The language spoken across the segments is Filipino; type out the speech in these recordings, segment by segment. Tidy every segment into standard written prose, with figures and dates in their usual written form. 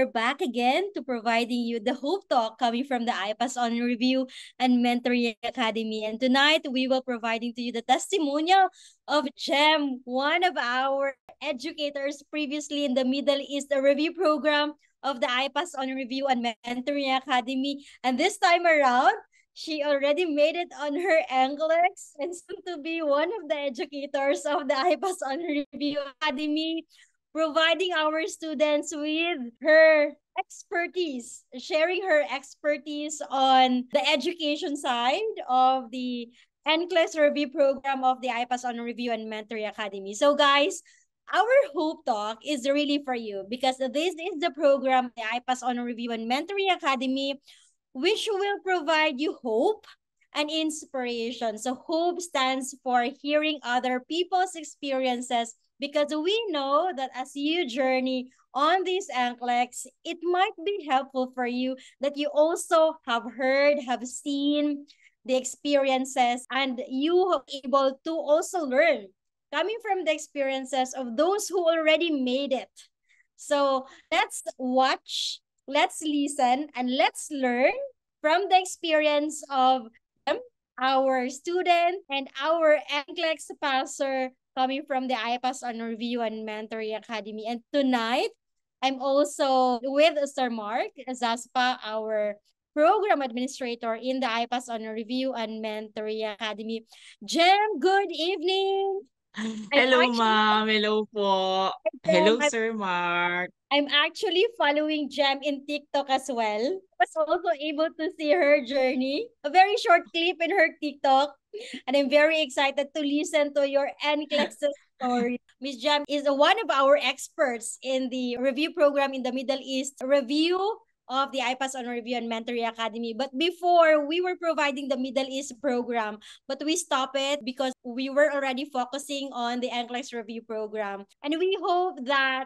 we're back again to providing you the Hope Talk coming from the IPAS on Review and Mentoring Academy. And tonight we will providing to you the testimonial of Jem, one of our educators previously in the Middle East Review Program of the IPAS on Review and Mentoring Academy. And this time around, she already made it on her NCLEX and soon to be one of the educators of the IPAS on Review Academy, providing our students with her expertise, sharing her expertise on the education side of the NCLEX review program of the IPAS on Review and Mentoring Academy. So guys, our Hope Talk is really for you because this is the program, the IPAS on Review and Mentoring Academy, which will provide you hope and inspiration. So hope stands for hearing other people's experiences, because we know that as you journey on these NCLEX, it might be helpful for you that you also have heard, have seen the experiences, and you are able to also learn coming from the experiences of those who already made it. So let's watch, let's listen, and let's learn from the experience of our student and our NCLEX passer coming from the IPAS on Review and Mentoring Academy. And tonight, I'm also with Sir Mark Zaspa, our program administrator in the IPAS on Review and Mentoring Academy. Jem, good evening. Hello, ma'am. Hello po. Hello, I'm Sir Mark. I'm actually following Jem in TikTok as well. I was also able to see her journey. A very short clip in her TikTok. And I'm very excited to listen to your NCLEX story. Miss Jem is one of our experts in the review program in the Middle East review of the IPAS on Review and Mentoring Academy. But before, we were providing the Middle East program, but we stopped it because we were already focusing on the NCLEX review program. And we hope that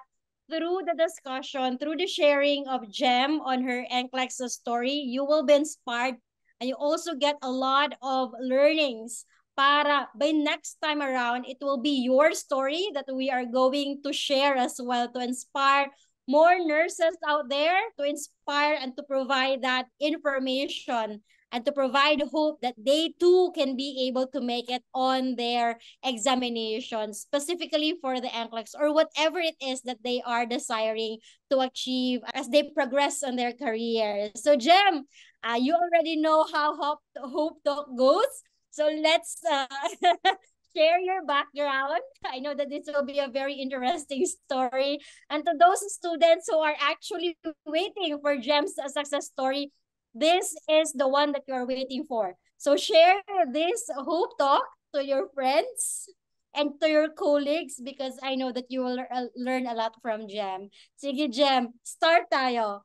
through the discussion, through the sharing of Jem on her NCLEX story, you will be inspired and you also get a lot of learnings para by next time around, it will be your story that we are going to share as well to inspire more nurses out there, to inspire and to provide that information and to provide hope that they too can be able to make it on their examinations, specifically for the NCLEX or whatever it is that they are desiring to achieve as they progress on their career. So Jem, you already know how Hope Talk goes. So let's share your background. I know that this will be a very interesting story. And to those students who are actually waiting for Gem's success story, this is the one that you're waiting for. So share this Hope Talk to your friends and to your colleagues because I know that you will learn a lot from Gem. Sige, Gem, start tayo.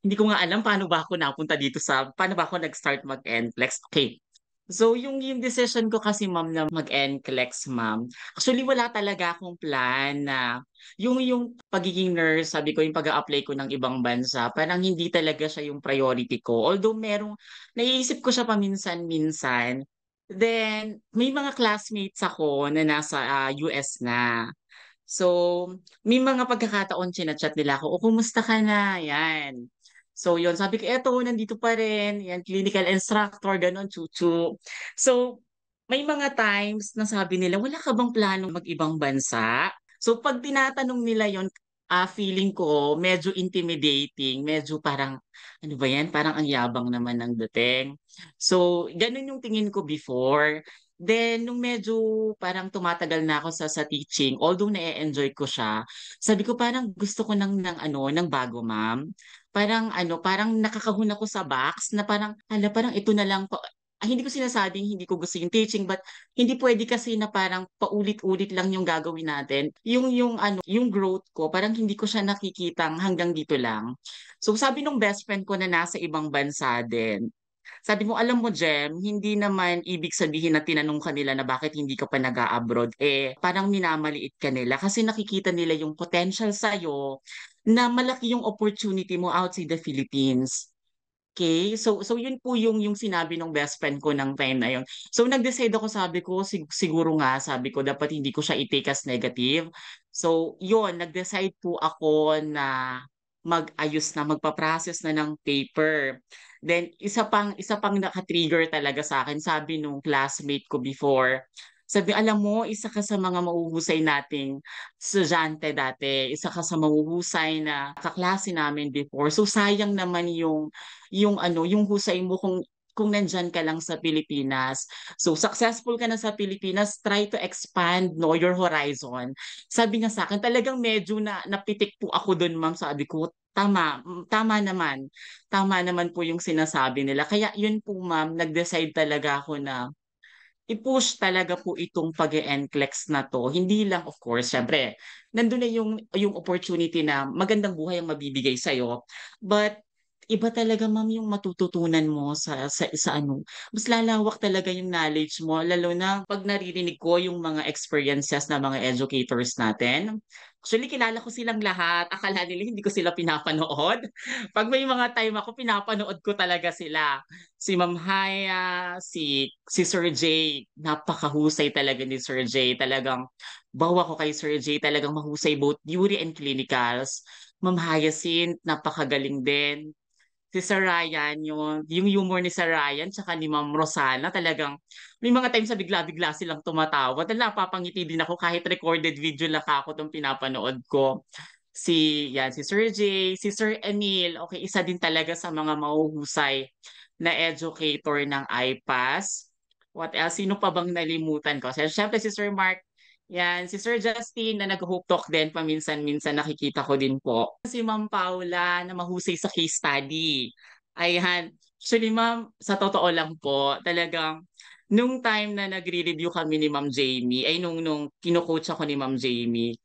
Hindi ko nga alam paano ba ako napunta dito paano ba ako nag-start mag-NCLEX. Okay. So, yung decision ko kasi, ma'am, na mag-NCLEX, ma'am, actually, wala talaga akong plan na yung pagiging nurse, sabi ko, yung pag-a-apply ko ng ibang bansa, parang hindi talaga siya yung priority ko. Although, naiisip ko siya paminsan-minsan. Then, may mga classmates ako na nasa US na. So, may mga pagkakataon chinachat nila ako, "O, kumusta ka na?" Yan. So, yun, sabi ko, "Eto, nandito pa rin." Yan, clinical instructor, gano'n, chuchu. So, may mga times na sabi nila, "Wala ka bang planong mag-ibang bansa?" So, pag tinatanong nila yon, feeling ko medyo intimidating, medyo parang, "Ano ba yan? Parang ang yabang naman ng dating." So, gano'n yung tingin ko before. Then nung medyo parang tumatagal na ako sa teaching, although na-e-enjoy ko siya, sabi ko parang gusto ko ng bago, ma'am. Parang parang nakakahon ako sa box na parang, hala, parang ito na lang hindi ko sinasabing hindi ko gusto yung teaching, but hindi puwede kasi na parang paulit-ulit lang yung gagawin natin. Yung growth ko parang hindi ko siya nakikitang hanggang dito lang. So sabi nung best friend ko na nasa ibang bansa din, sabi mo, "Alam mo, Jem, hindi naman ibig sabihin na tinanong ka nila na bakit hindi ka pa nag-a-abroad, parang minamaliit ka nila kasi nakikita nila yung potential sa'yo na malaki yung opportunity mo outside the Philippines." Okay, so yun po yung sinabi ng best friend ko ng time na yun. So nag-decide ako, sabi ko, siguro nga, sabi ko, dapat hindi ko siya i-take as negative. So yun, nag-decide po ako na mag-ayos na, magpa-process na ng paper. Then isa pang naka-trigger talaga sa akin, sabi nung classmate ko before, sabi, "Alam mo, isa ka sa mga mahuhusay nating estudyante dati, isa ka sa mahuhusay na kaklase namin before. So sayang naman yung husay mo kung nandiyan ka lang sa Pilipinas. So successful ka na sa Pilipinas, try to expand no your horizon." Sabi niya sa akin, talagang medyo na napitik po ako dun, ma'am. Sabi ko, tama, tama naman. Tama naman po yung sinasabi nila. Kaya yun po, ma'am, nag-decide talaga ako na i-push talaga po itong pag-e-NCLEX na 'to. Hindi lang, of course, siyempre nandun na yung opportunity na magandang buhay ang mabibigay sa'yo, but iba talaga, ma'am, yung matututunan mo sa ano, mas lalawak talaga yung knowledge mo, lalo na 'pag naririnig ko yung mga experiences ng mga educators natin. Actually, kilala ko silang lahat, akala nila hindi ko sila pinapanood. 'Pag may mga time ako, pinapanood ko talaga sila. Si Ma'am Haya, si Sir Jay, napakahusay talaga ni Sir Jay. Talagang bawa ko kay Sir Jay, talagang mahusay both theory and clinicals. Ma'am Hyacinth, napakagaling din. Si Sir Ryan, yung humor ni Sir Ryan tsaka ni Ma'am Rosana, talagang may mga times na bigla-bigla silang tumatawa. Napapangiti din ako kahit recorded video lang ako 'tong pinapanood ko. Si Sir Jay, si Sir Emil, okay, isa din talaga sa mga mahuhusay na educator ng IPAS. What else? Sino pa bang nalimutan ko? Siyempre si Sir Mark, yan, si Sir Justin na nag-hope talk din paminsan-minsan, nakikita ko din po. Si Ma'am Paula na mahusay sa case study. Ayan. Actually, ma'am, sa totoo lang po, talagang nung time na nagre-review kami ni Ma'am Jamie, ay nung kino-coach ako ni Ma'am Jamie,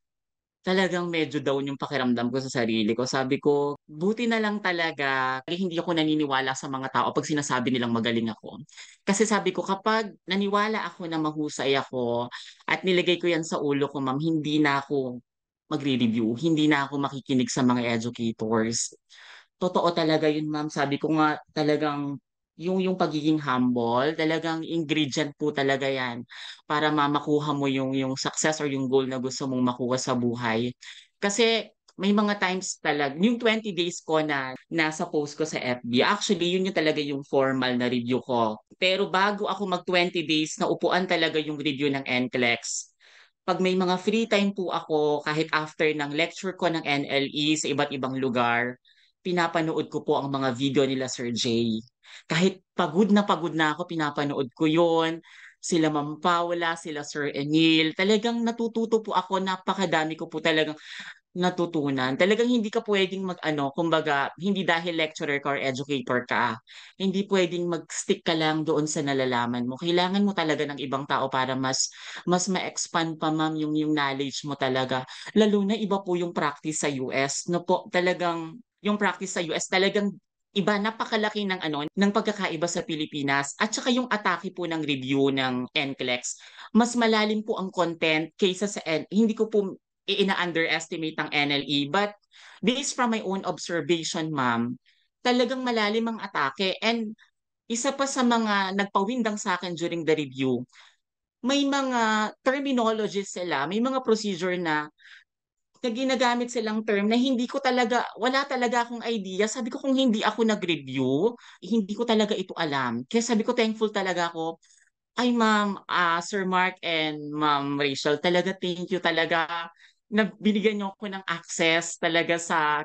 talagang medyo down yung pakiramdam ko sa sarili ko. Sabi ko, buti na lang talaga hindi ako naniniwala sa mga tao 'pag sinasabi nilang magaling ako. Kasi sabi ko, kapag naniwala ako na mahusay ako at nilagay ko 'yan sa ulo ko, ma'am, hindi na ako magre-review, hindi na ako makikinig sa mga educators. Totoo talaga yun, ma'am. Sabi ko nga, talagang yung pagiging humble, talagang ingredient po talaga yan para makuha mo yung success or yung goal na gusto mong makuha sa buhay. Kasi may mga times talaga, yung 20 days ko na nasa post ko sa FB, actually yun yung talaga yung formal na review ko. Pero bago ako mag 20 days, na upuan talaga yung review ng NCLEX. Pag may mga free time po ako, kahit after ng lecture ko ng NLE sa iba't ibang lugar, pinapanood ko po ang mga video nila Sir Jay. Kahit pagod na ako, pinapanood ko yon. Sila Ma'am Paula, sila Sir Emil. Talagang natututo po ako, napakadami ko po talagang natutunan. Talagang hindi ka puwedeng mag-ano, kumbaga, hindi dahil lecturer ka or educator ka, hindi puwedeng mag-stick ka lang doon sa nalalaman mo. Kailangan mo talaga ng ibang tao para mas ma-expand pa, ma'am, yung knowledge mo talaga. Lalo na iba po yung practice sa US, 'no po. Talagang yung practice sa US talagang iba, napakalaki ng ano, ng pagkakaiba sa Pilipinas, at saka yung atake po ng review ng NCLEX, mas malalim po ang content kaysa sa hindi ko po ina-underestimate ang NLE. But based from my own observation, ma'am, talagang malalim ang atake. And isa pa sa mga nagpawindang sa akin during the review, may mga terminologies sila, may mga procedure na ginagamit silang term na hindi ko talaga, wala talaga akong idea. Sabi ko, kung hindi ako nag-review, hindi ko talaga ito alam. Kaya sabi ko, thankful talaga ako. Ay, ma'am, Sir Mark and Ma'am Rachel, talaga thank you talaga na binigyan niyo ako ng access talaga sa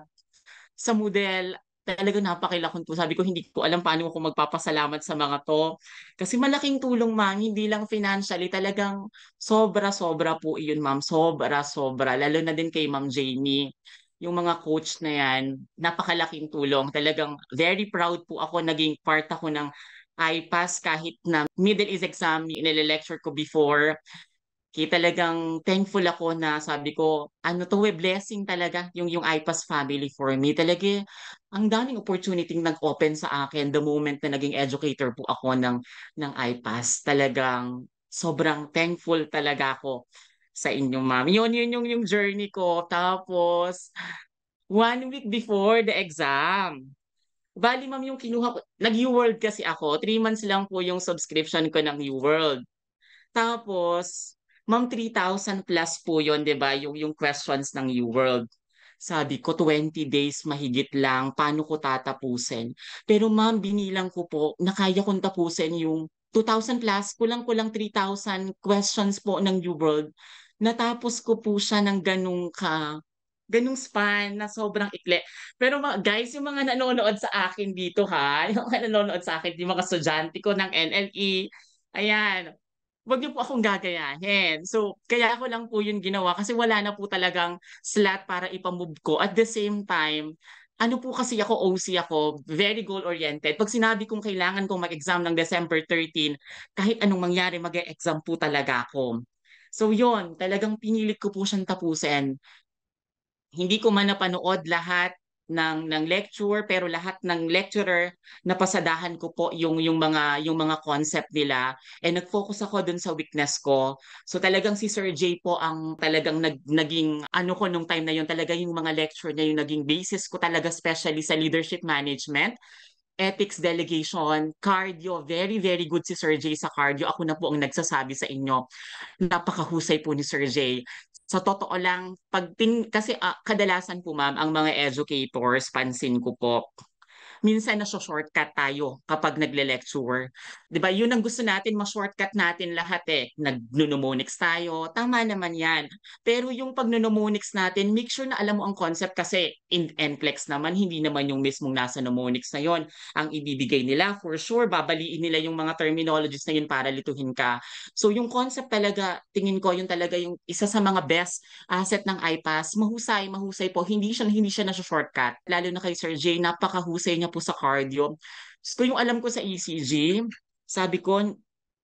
Moodle. Talagang napakilakon po. Sabi ko, hindi ko alam paano ako magpapasalamat sa mga 'to. Kasi malaking tulong, ma'am, hindi lang financially, talagang sobra-sobra po iyon, ma'am, sobra-sobra. Lalo na din kay Ma'am Jamie, yung mga coach na 'yan, napakalaking tulong. Talagang very proud po ako, naging part ako ng IPAS kahit na Middle East exam nile-lecture ko before. Kaya talagang thankful ako na sabi ko, ano 'to, blessing talaga yung IPAS family for me. Talaga ang daming opportunity nag-open sa akin the moment na naging educator po ako ng IPAS. Talagang sobrang thankful talaga ako sa inyo, ma'am. Yun yung journey ko. Tapos 1 week before the exam, bale, ma'am, yung kinuha ko, nag-UWorld kasi ako, 3 months lang po yung subscription ko ng UWorld. Tapos, ma'am, 3,000 plus po yun, 'di ba, yung questions ng UWorld. Sabi ko 20 days mahigit lang, paano ko tatapusin? Pero ma'am, binilang ko po na kaya kong tapusin yung 2,000 plus, kulang-kulang 3,000 questions po ng New World. Natapos ko po siya ng ganung span na sobrang ikli. Pero guys, yung mga nanonood sa akin dito ha, yung mga nanonood sa akin, yung mga estudyante ko ng NLE, ayan, wag niyo po akong gagayahin. So, kaya ako lang po yun ginawa kasi wala na po talagang slot para ipamove ko. At the same time, ano po kasi ako, OC ako, very goal-oriented. Pag sinabi kong kailangan kong mag-exam ng December 13, kahit anong mangyari, mag-exam po talaga ako. So yun, talagang pinilit ko po siyang tapusin. Hindi ko man napanood lahat ng lecture, pero lahat ng lecturer napasadahan ko po yung mga concept nila, and nag-focus ako dun sa weakness ko. So talagang si Sir J po ang talagang naging ano ko nung time na yun, talaga yung mga lecture niya yung naging basis ko talaga, especially sa leadership management, ethics delegation, cardio. Very very good si Sir J sa cardio. Ako na po ang nagsasabi sa inyo, napakahusay po ni Sir J. Sa totoo lang, kasi kadalasan po ma'am, ang mga educators, pansin ko po, minsan shortcut tayo kapag nagle-lecture. 'Di ba? Yun ang gusto natin, ma-shortcut natin lahat eh. Nag-mnemonics tayo, tama naman 'yan. Pero yung pag-mnemonics natin, make sure na alam mo ang concept, kasi in NCLEX naman hindi naman yung mismong nasa mnemonics na yon ang ibibigay nila. For sure, babaliin nila yung mga terminologies na yun para lituhin ka. So yung concept talaga, tingin ko yun talaga yung isa sa mga best asset ng iPass. Mahusay, mahusay po. Hindi siya na-shortcut. Lalo na kay Sir J, napakahusay niya po sa cardio. So yung alam ko sa ECG, sabi ko,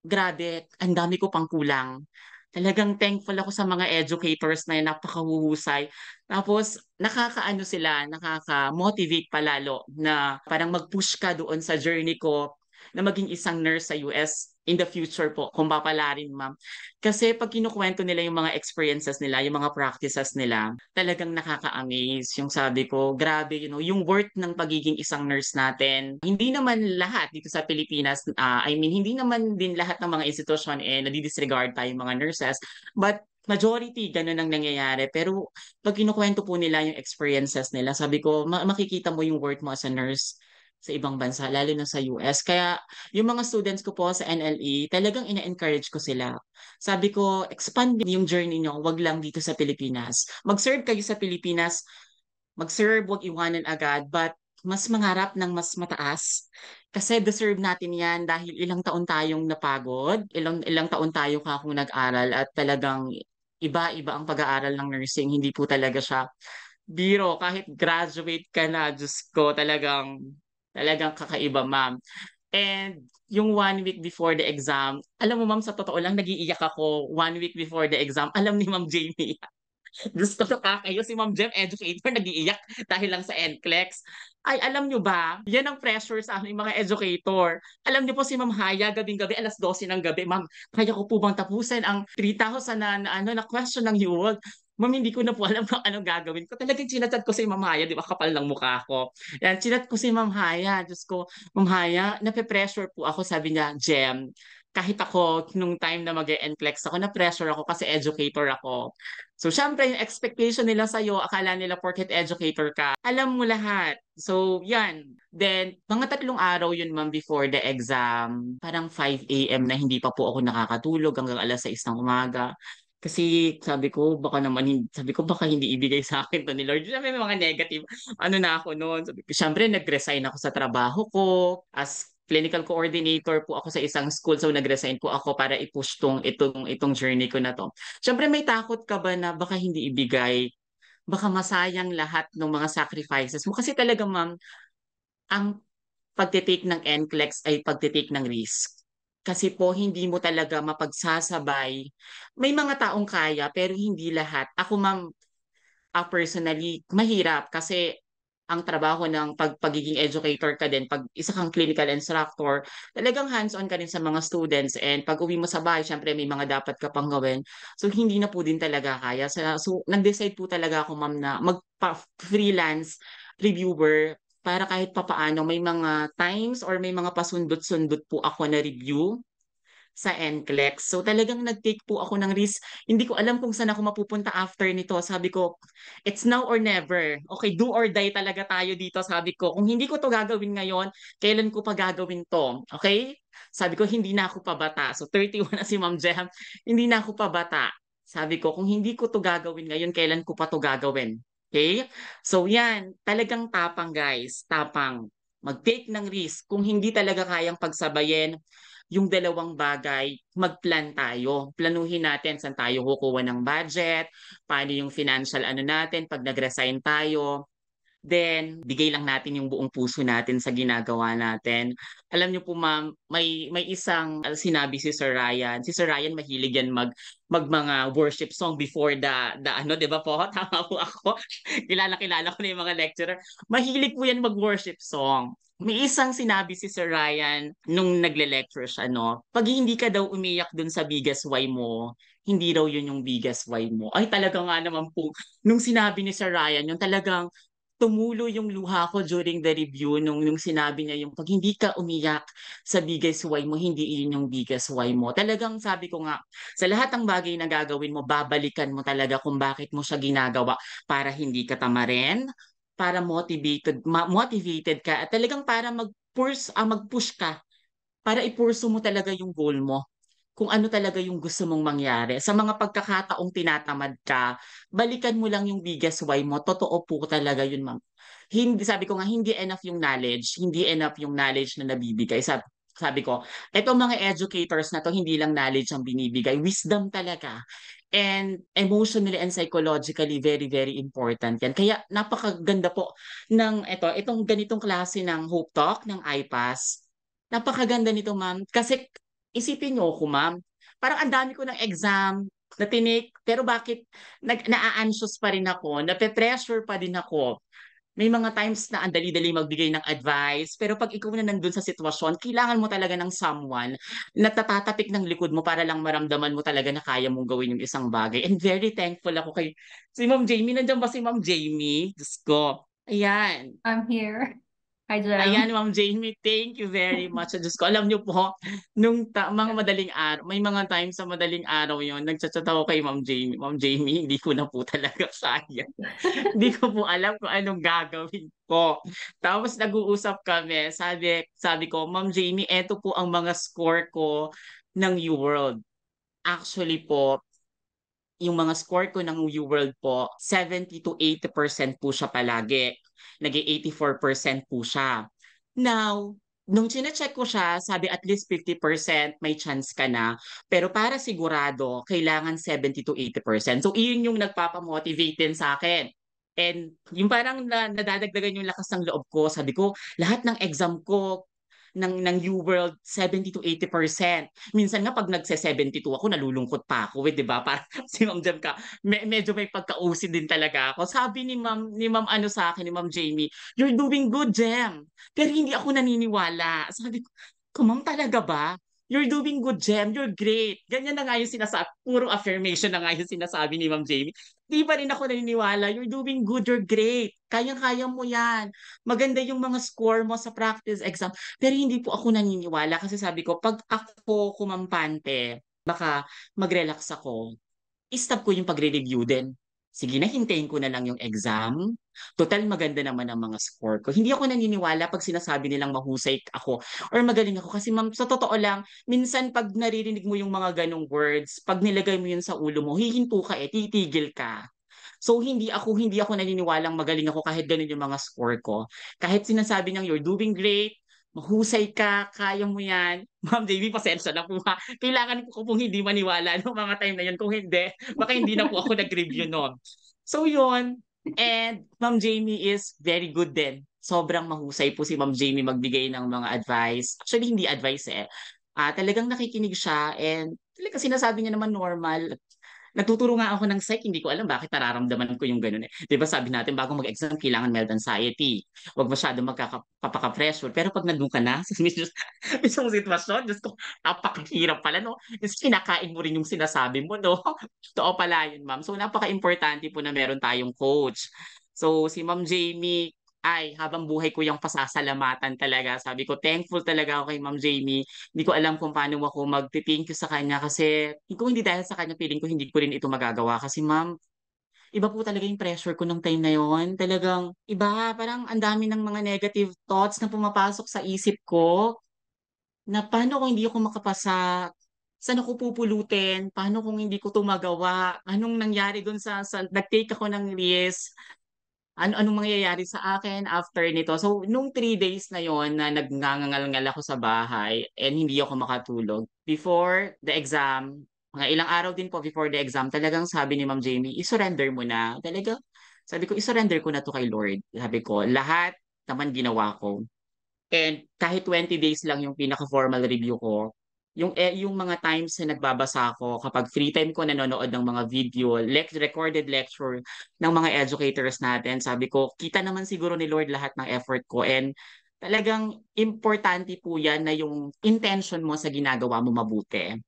grabe, ang dami ko pang kulang. Talagang thankful ako sa mga educators na yun, napakahuhusay. Tapos, nakakaano sila, nakaka-motivate palalo na parang mag-push ka doon sa journey ko na maging isang nurse sa US in the future po, kung papalarin ma'am. Kasi pag kinukwento nila yung mga experiences nila, yung mga practices nila, talagang nakaka-amaze. Yung sabi ko, grabe, yung worth ng pagiging isang nurse natin. Hindi naman lahat dito sa Pilipinas, I mean, hindi naman din lahat ng mga institusyon nadi-disregard tayong mga nurses, but majority, ganun ang nangyayari. Pero pag kinukwento po nila yung experiences nila, sabi ko, makikita mo yung worth mo as a nurse sa ibang bansa, lalo na sa US. Kaya yung mga students ko po sa NLE, talagang ina-encourage ko sila. Sabi ko, expand yung journey nyo, wag lang dito sa Pilipinas. Mag-serve kayo sa Pilipinas, mag-serve, wag iwanan agad, but mas mangarap ng mas mataas. Kasi deserve natin yan dahil ilang taon tayong napagod, ilang ilang taon tayo kakong nag-aral, at talagang iba-iba ang pag-aaral ng nursing. Hindi po talaga siya biro. Kahit graduate ka na, Diyos ko, talagang kakaiba, ma'am. And yung 1 week before the exam, alam mo ma'am, sa totoo lang, nagiiyak ako 1 week before the exam. Alam ni Ma'am Jamie, gusto ko kakayo si Ma'am Jem, educator, nag-iiyak dahil lang sa NCLEX. Ay, alam nyo ba, yan ang pressure sa aming mga educator. Alam nyo po si Ma'am Haya, gabing-gabi, alas 12 ng gabi, ma'am, kaya ko po bang tapusin ang 3,000 na question ng UWorld? Ma'am, hindi ko na po alam kung anong gagawin ko. Talagang chinachat ko si Ma'am Haya, di ba, kapal ng mukha ko. Yan, chinat ko si Ma'am Haya. Diyos ko, Ma'am Haya, nape-pressure po ako, sabi niya, Jem, kahit ako, nung time na mag-NCLEX ako, na-pressure ako kasi educator ako. So, syempre, yung expectation nila sa'yo, akala nila porket educator ka, alam mo lahat. So, yan. Then, mga 3 araw yun, ma'am, before the exam. Parang 5 a.m. na hindi pa po ako nakakatulog hanggang alas 6 ng umaga. Kasi sabi ko baka hindi ibigay sa akin to ni Lord. Syempre, may mga negative. Ano na ako noon. Sabi ko, syempre, nag-resign ako sa trabaho ko as clinical coordinator po ako sa isang school. So, nag-resign po ako para i-push itong journey ko na to. Siyempre, may takot ka ba na baka hindi ibigay, baka masayang lahat ng mga sacrifices mo? Kasi talaga, ma'am, ang pagtitake ng NCLEX ay pagtitake ng risk. Kasi po, hindi mo talaga mapagsasabay. May mga taong kaya, pero hindi lahat. Ako, ma'am, personally, mahirap kasi ang trabaho ng pagiging educator ka din, pag isa kang clinical instructor, talagang hands-on ka rin sa mga students, and pag uwi mo sa bahay, syempre may mga dapat ka pang gawin. So, hindi na po din talaga kaya. So nag-decide po talaga ako, ma'am, na mag-freelance reviewer para kahit papaano may mga times or may mga pasundot-sundot po ako na review sa NCLEX. So talagang nag-take po ako ng risk. Hindi ko alam kung saan ako mapupunta after nito. Sabi ko, it's now or never. Okay, do or die talaga tayo dito. Sabi ko, kung hindi ko to gagawin ngayon, kailan ko pa gagawin to? Okay? Sabi ko, hindi na ako pabata. So 31 na si Ma'am Jam, hindi na ako pabata. Sabi ko, kung hindi ko to gagawin ngayon, kailan ko pa to gagawin? Okay? So yan, talagang tapang guys, tapang. Mag-take ng risk. Kung hindi talaga kayang pagsabayin, yung dalawang bagay, mag-plan tayo. Planuhin natin saan tayo kukuha ng budget, paano yung financial ano natin pag nag-resign tayo. Then, bigay lang natin yung buong puso natin sa ginagawa natin. Alam niyo po ma'am, may isang sinabi si Sir Ryan. Si Sir Ryan mahilig yan mag mga worship song before the ano, 'di ba po? Tama po ako. Kilala ko na yung mga lecturer. Mahilig po yan mag-worship song. May isang sinabi si Sir Ryan nung nagle-lecture siya, no? Pag hindi ka daw umiyak dun sa biggest why mo, hindi daw yun yung biggest why mo. Ay, talaga nga naman po. Nung sinabi ni Sir Ryan, yung talagang tumulo yung luha ko during the review nung sinabi niya yung pag hindi ka umiyak sa biggest why mo, hindi yun yung biggest why mo. Talagang sabi ko nga, sa lahat ng bagay na gagawin mo, babalikan mo talaga kung bakit mo siya ginagawa para hindi ka tamarin, para motivated ka, at talagang para mag-push ka, para ipurso mo talaga yung goal mo kung ano talaga yung gusto mong mangyari. Sa mga pagkakataong tinatamad ka, balikan mo lang yung biggest why mo. Totoo po talaga yun, ma'am. Hindi, sabi ko nga, hindi enough yung knowledge na nabibigay. Sabi ko, etong mga educators na to, hindi lang knowledge ang binibigay, wisdom talaga. And emotionally and psychologically, very, very important yan. Kaya napakaganda po ng itong ganitong klase ng Hope Talk, ng IPAS. Napakaganda nito, ma'am. Kasi isipin niyo ako, ma'am, parang ang dami ko ng exam na tinik, pero bakit naa-anxious pa rin ako, nape-pressure pa din ako. May mga times na ang dali-dali magbigay ng advice, pero pag ikaw na nandun sa sitwasyon, kailangan mo talaga ng someone na tatatapik ng likod mo para lang maramdaman mo talaga na kaya mong gawin yung isang bagay. And very thankful ako kay si Ma'am Jamie. Nandiyan ba si Ma'am Jamie? Diyos ko. Ayan. I'm here. Hi, Ayan, Jem. Ma'am Jamie, thank you very much. Diyos ko, alam niyo po, mga madaling araw, may mga times sa madaling araw yon, nagchat-chat ako kay Ma'am Jamie. Ma'am Jamie, hindi ko na po talaga kaya. Hindi ko po alam kung anong gagawin ko. Tapos nag-uusap kami, sabi ko, Ma'am Jamie, eto po ang mga score ko ng UWorld. Actually po, yung mga score ko ng UWorld po, 70 to 80% po siya palagi. Nag-84% po siya. Now, nung chine-check ko siya, sabi at least 50% may chance ka na. Pero para sigurado, kailangan 70 to 80%. So, iyon yung nagpapamotivate din sa akin. And yung parang nadadagdagan yung lakas ng loob ko. Sabi ko, lahat ng exam ko, ng UWorld, 70 to 80%. Minsan nga pag nagse-72 ako, nalulungkot pa ako, 'di ba? Para si Ma'am Jam ka, medyo may pagka-OC din talaga ako. Sabi ni Ma'am ano sa akin, ni Ma'am Jamie, "You're doing good, Jem." Pero hindi ako naniniwala. Sabi ko, "Ma'am, talaga ba? You're doing good, Jem. You're great." Ganyan na nga yung sinasabi. Puro affirmation na nga yung sinasabi ni Ma'am Jamie. Di pa rin ako naniniwala. You're doing good. You're great. Kayang-kaya mo yan. Maganda yung mga score mo sa practice exam. Pero hindi po ako naniniwala kasi sabi ko, pag ako kumampante, baka mag-relax ako. I-stop ko yung pagre-review din. Sige na, hintayin ko na lang yung exam. Total, maganda naman ang mga score ko. Hindi ako naniniwala pag sinasabi nilang mahusay ako or magaling ako. Kasi ma'am, sa totoo lang, minsan pag naririnig mo yung mga ganong words, pag nilagay mo yun sa ulo mo, hihinto ka titigil ka. So hindi ako naniniwalang magaling ako kahit ganun yung mga score ko. Kahit sinasabi niyang you're doing great, mahusay ka, kaya mo yan. Ma'am JB, pasensya na po ha. Kailangan ko pong hindi maniwala no mga time na yun. Kung hindi, baka hindi na po ako nag-review noon. So yun. And Ma'am Jamie is very good din. Sobrang mahusay po si Ma'am Jamie magbigay ng mga advice. Actually, hindi advice eh. Talagang nakikinig siya and talagang sinasabi niya naman normal. Nagtuturo nga ako ng psych, hindi ko alam bakit nararamdaman ko yung gano'n eh. 'Di ba sabi natin bago mag-exam kailangan mild anxiety. Huwag masyadong magpapaka-pressure. Pero pag nandun ka na sa mismong sitwasyon, Diyos ko, napakahirap pala, no? Kasi kinakain mo rin yung sinasabi mo, no? Totoo pala yun, ma'am. So, napaka-importante po na meron tayong coach. So, si Ma'am Jamie, ay habang buhay ko yung pasasalamatan talaga. Sabi ko, thankful talaga ako kay Ma'am Jamie. Hindi ko alam kung paano ako mag-thank you sa kanya kasi kung hindi dahil sa kanya, feeling ko hindi ko rin ito magagawa. Kasi ma'am, iba po talaga yung pressure ko nung time na yon. Talagang iba, parang ang dami ng mga negative thoughts na pumapasok sa isip ko na paano kung hindi ako makapasa, saan ako pupulutin, paano kung hindi ko ito magawa, anong nangyari dun sa nag-take ako ng risk, anong mangyayari sa akin after nito. So, nung 3 days na yon na nagngangangal-ngal ako sa bahay and hindi ako makatulog, before the exam, mga ilang araw din po before the exam, talagang sabi ni Ma'am Jamie, isurrender mo na. Talaga, sabi ko, isurrender ko na to kay Lord. Sabi ko, lahat naman ginawa ko. And kahit 20 days lang yung pinaka-formal review ko, yung mga times na nagbabasa ako, kapag free time ko nanonood ng mga video, recorded lecture ng mga educators natin, sabi ko, kita naman siguro ni Lord lahat ng effort ko. And talagang importante po yan na yung intention mo sa ginagawa mo mabuti.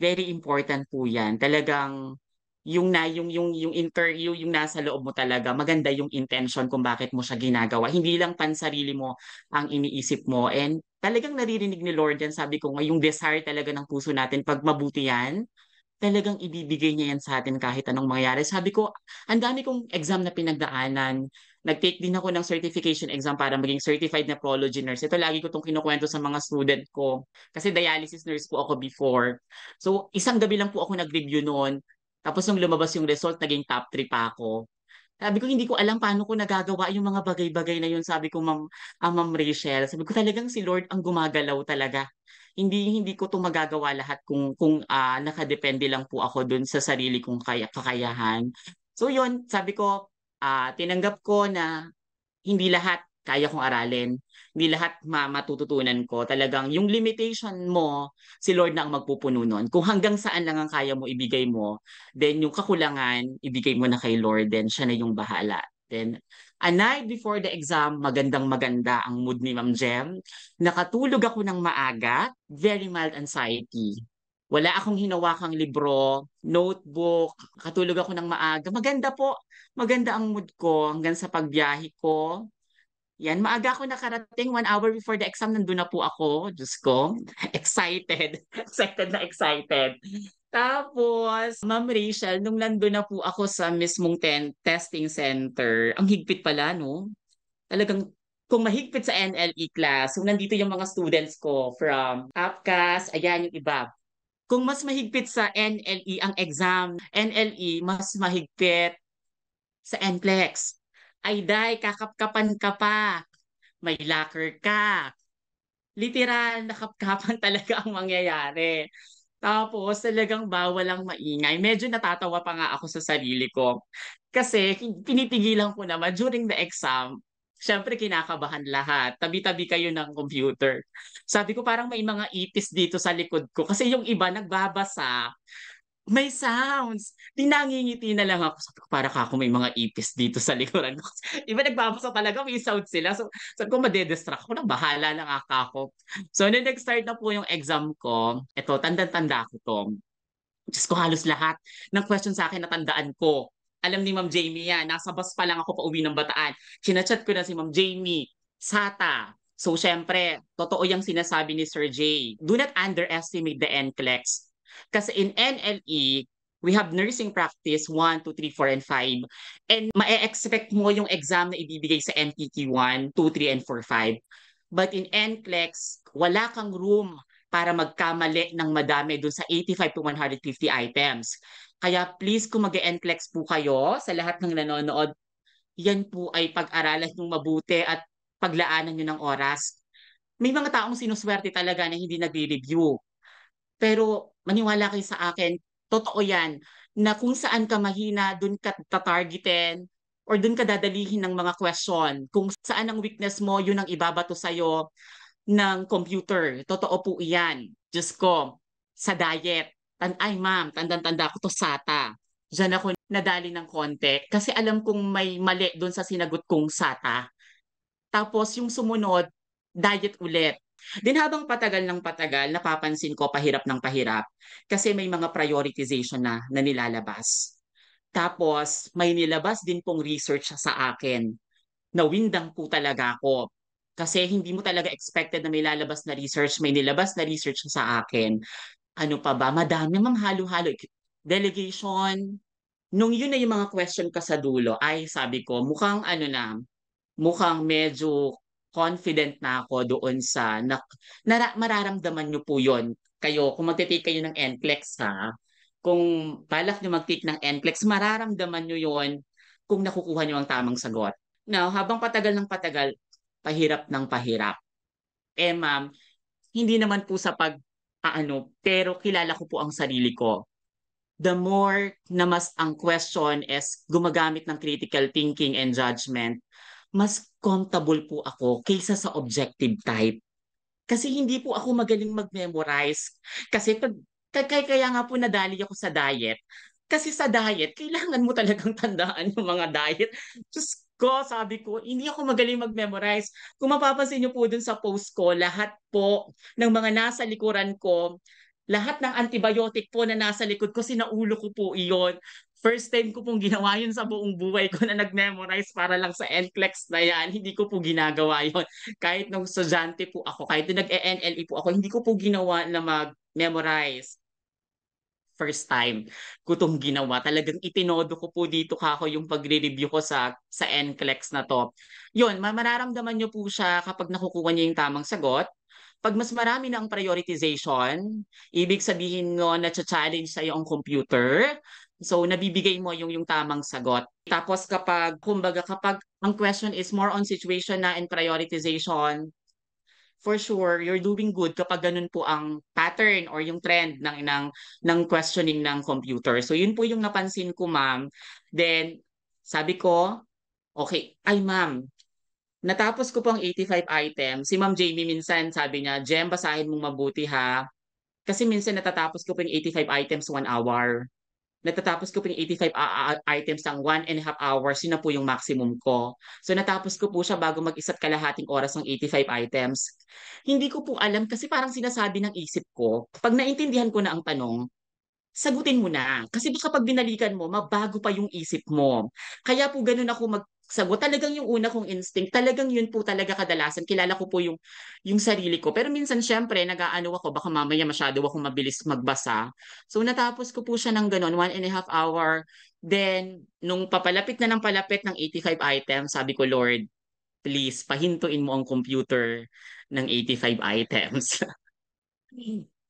Very important po yan. Talagang yung nasa loob mo talaga, maganda yung intention kung bakit mo siya ginagawa. Hindi lang pansarili mo ang iniisip mo. And talagang naririnig ni Lord yan. Sabi ko nga, yung desire talaga ng puso natin, pag mabuti yan, talagang ibibigay niya yan sa atin kahit anong mangyari. Sabi ko, ang dami kong exam na pinagdaanan. Nag-take din ako ng certification exam para maging certified nephrology nurse. Ito lagi ko itong kinukwento sa mga student ko. Kasi dialysis nurse po ako before. So, isang gabi lang po ako nag-review noon. Tapos nung lumabas yung result, naging top 3 pa ako. Sabi ko, hindi ko alam paano ko nagagawa yung mga bagay-bagay na yun. Sabi ko, Ma'am Rachel, sabi ko talagang si Lord ang gumagalaw talaga. Hindi ko 'to magagawa lahat kung nakadepende lang po ako dun sa sarili kong kakayahan. So yun, sabi ko, tinanggap ko na hindi lahat kaya kong aralin. Hindi lahat matututunan ko. Talagang yung limitation mo, si Lord na ang magpupuno nun. Kung hanggang saan lang ang kaya mo ibigay mo, then yung kakulangan, ibigay mo na kay Lord, then siya na yung bahala. Then, a night before the exam, magandang-maganda ang mood ni Ma'am Jem. Nakatulog ako ng maaga, very mild anxiety. Wala akong hinawakang libro, notebook, katulog ako ng maaga. Maganda po, maganda ang mood ko hanggang sa pagbiyahe ko. Yan, maaga ako nakarating, 1 hour before the exam, nandun na po ako. Diyos ko, excited. Excited na excited. Tapos, Ma'am Rachel, nung nandun na po ako sa mismong testing center, ang higpit pala, no? Talagang, kung mahigpit sa NLE class, so nandito yung mga students ko from APCAS, ayan yung iba. Kung mas mahigpit sa NLE ang exam, NLE mas mahigpit sa NCLEX. Ay day, kakapkapan ka pa. May locker ka. Literal, nakapkapan talaga ang mangyayari. Tapos talagang bawal ang maingay. Medyo natatawa pa nga ako sa sarili ko. Kasi pinipigilan ko naman during the exam, syempre kinakabahan lahat. Tabi-tabi kayo ng computer. Sabi ko parang may mga ipis dito sa likod ko. Kasi yung iba nagbabasa, may sounds. Di nangingiti na lang ako. Sabi ko, para ka ako may mga ipis dito sa likuran ko. Iba nagbabasa talaga, may sound sila. So, sabi ko, madedistract ako na, bahala na nga ako. So, nung nag-start na po yung exam ko, eto, tanda-tanda ko to. Diyos ko, halos lahat ng question sa akin natandaan ko. Alam ni Ma'am Jamie yan. Nasa bus pa lang ako pa uwi ng Bataan. Chinachat ko na si Ma'am Jamie, SATA. So, syempre, totoo yung sinasabi ni Sir J. Do not underestimate the NCLEX. Kasi in NLE, we have nursing practice 1, 2, 3, 4, and 5. And ma-expect mo yung exam na ibibigay sa NPT 1, 2, 3, and 4, 5. But in NCLEX, wala kang room para magkamali ng madami dun sa 85 to 150 items. Kaya please, kung mag-NCLEX po kayo, sa lahat ng nanonood, yan po ay pag-aralan yung mabuti at paglaanan nyo ng oras. May mga taong sinuswerte talaga na hindi nagre-review. Pero maniwala kayo sa akin, totoo yan, na kung saan ka mahina, dun ka tatargetin or dun ka dadalihin ng mga question. Kung saan ang weakness mo, yun ang ibabato sa'yo ng computer. Totoo po iyan. Diyos ko, sa diet. Ay ma'am, tandang-tanda ko to SATA. Diyan ako nadali ng konti kasi alam kong may mali doon sa sinagot kong SATA. Tapos yung sumunod, diet ulit. Din habang patagal ng patagal, napapansin ko pahirap ng pahirap kasi may mga prioritization na nilalabas. Tapos may nilabas din pong research sa akin nawindang po talaga ako. Kasi hindi mo talaga expected na may lalabas na research, may nilabas na research sa akin. Ano pa ba? Madami, ma'am, halo-halo. Delegation. Nung yun na yung mga question ka sa dulo, ay sabi ko, mukhang medyo confident na ako doon sa mararamdaman nyo po yon kayo kung magte-take kayo ng NCLEX ha. Kung balak nyo mag-take ng NCLEX, mararamdaman nyo yon kung nakukuha nyo ang tamang sagot. Now, habang patagal ng patagal, pahirap ng pahirap. Ma'am, hindi naman po sa pero kilala ko po ang sarili ko. The more na mas ang question is gumagamit ng critical thinking and judgment, mas comfortable po ako kaysa sa objective type. Kasi hindi po ako magaling mag-memorize. Kasi kaya nga po nadali ako sa diet. Kasi sa diet, kailangan mo talagang tandaan yung mga diet. Diyos ko, sabi ko, hindi ako magaling mag-memorize. Kung mapapansin niyo po dun sa post ko, lahat po ng mga nasa likuran ko, lahat ng antibiotic po na nasa likod ko, sinaulo ko po iyon. First time ko pong ginawa yun sa buong buhay ko na nag-memorize para lang sa NCLEX na yan. Hindi ko po ginagawa yun. Kahit nung estudyante po ako, kahit nung nag-NLE po ako, hindi ko po ginawa na mag-memorize. First time ko itong ginawa. Talagang itinodo ko po dito kako yung pagre-review ko sa NCLEX na to. Yun, mararamdaman nyo po siya kapag nakukuha niyo yung tamang sagot. Pag mas marami na ang prioritization, ibig sabihin no na challenge sa iyo ang computer. So, nabibigay mo yung tamang sagot. Tapos kapag ang question is more on situation na and prioritization, for sure, you're doing good kapag ganun po ang pattern or yung trend ng questioning ng computer. So, yun po yung napansin ko, ma'am. Then, sabi ko, okay, ay ma'am, natapos ko po ang 85 items. Si Ma'am Jamie minsan sabi niya, Jem, basahin mong mabuti ha. Kasi minsan natatapos ko po yung 85 items 1 hour. Natatapos ko po yung 85 items ng 1.5 hours. Yun na po yung maximum ko. So natapos ko po siya bago mag-isa't kalahating oras ng 85 items. Hindi ko po alam kasi parang sinasabi ng isip ko, pag naintindihan ko na ang tanong, sagutin mo na. Kasi baka pag binalikan mo, mabago pa yung isip mo. Kaya po ganun ako magsagot. Talagang yung una kong instinct, talagang yun po talaga kadalasan. Kilala ko po yung sarili ko. Pero minsan, syempre, nag-aano ako, baka mamaya masyado ako mabilis magbasa. So, natapos ko po siya ng ganun, 1.5 hour. Then, nung papalapit na ng palapit ng 85 items, sabi ko, Lord, please, pahintuin mo ang computer ng 85 items.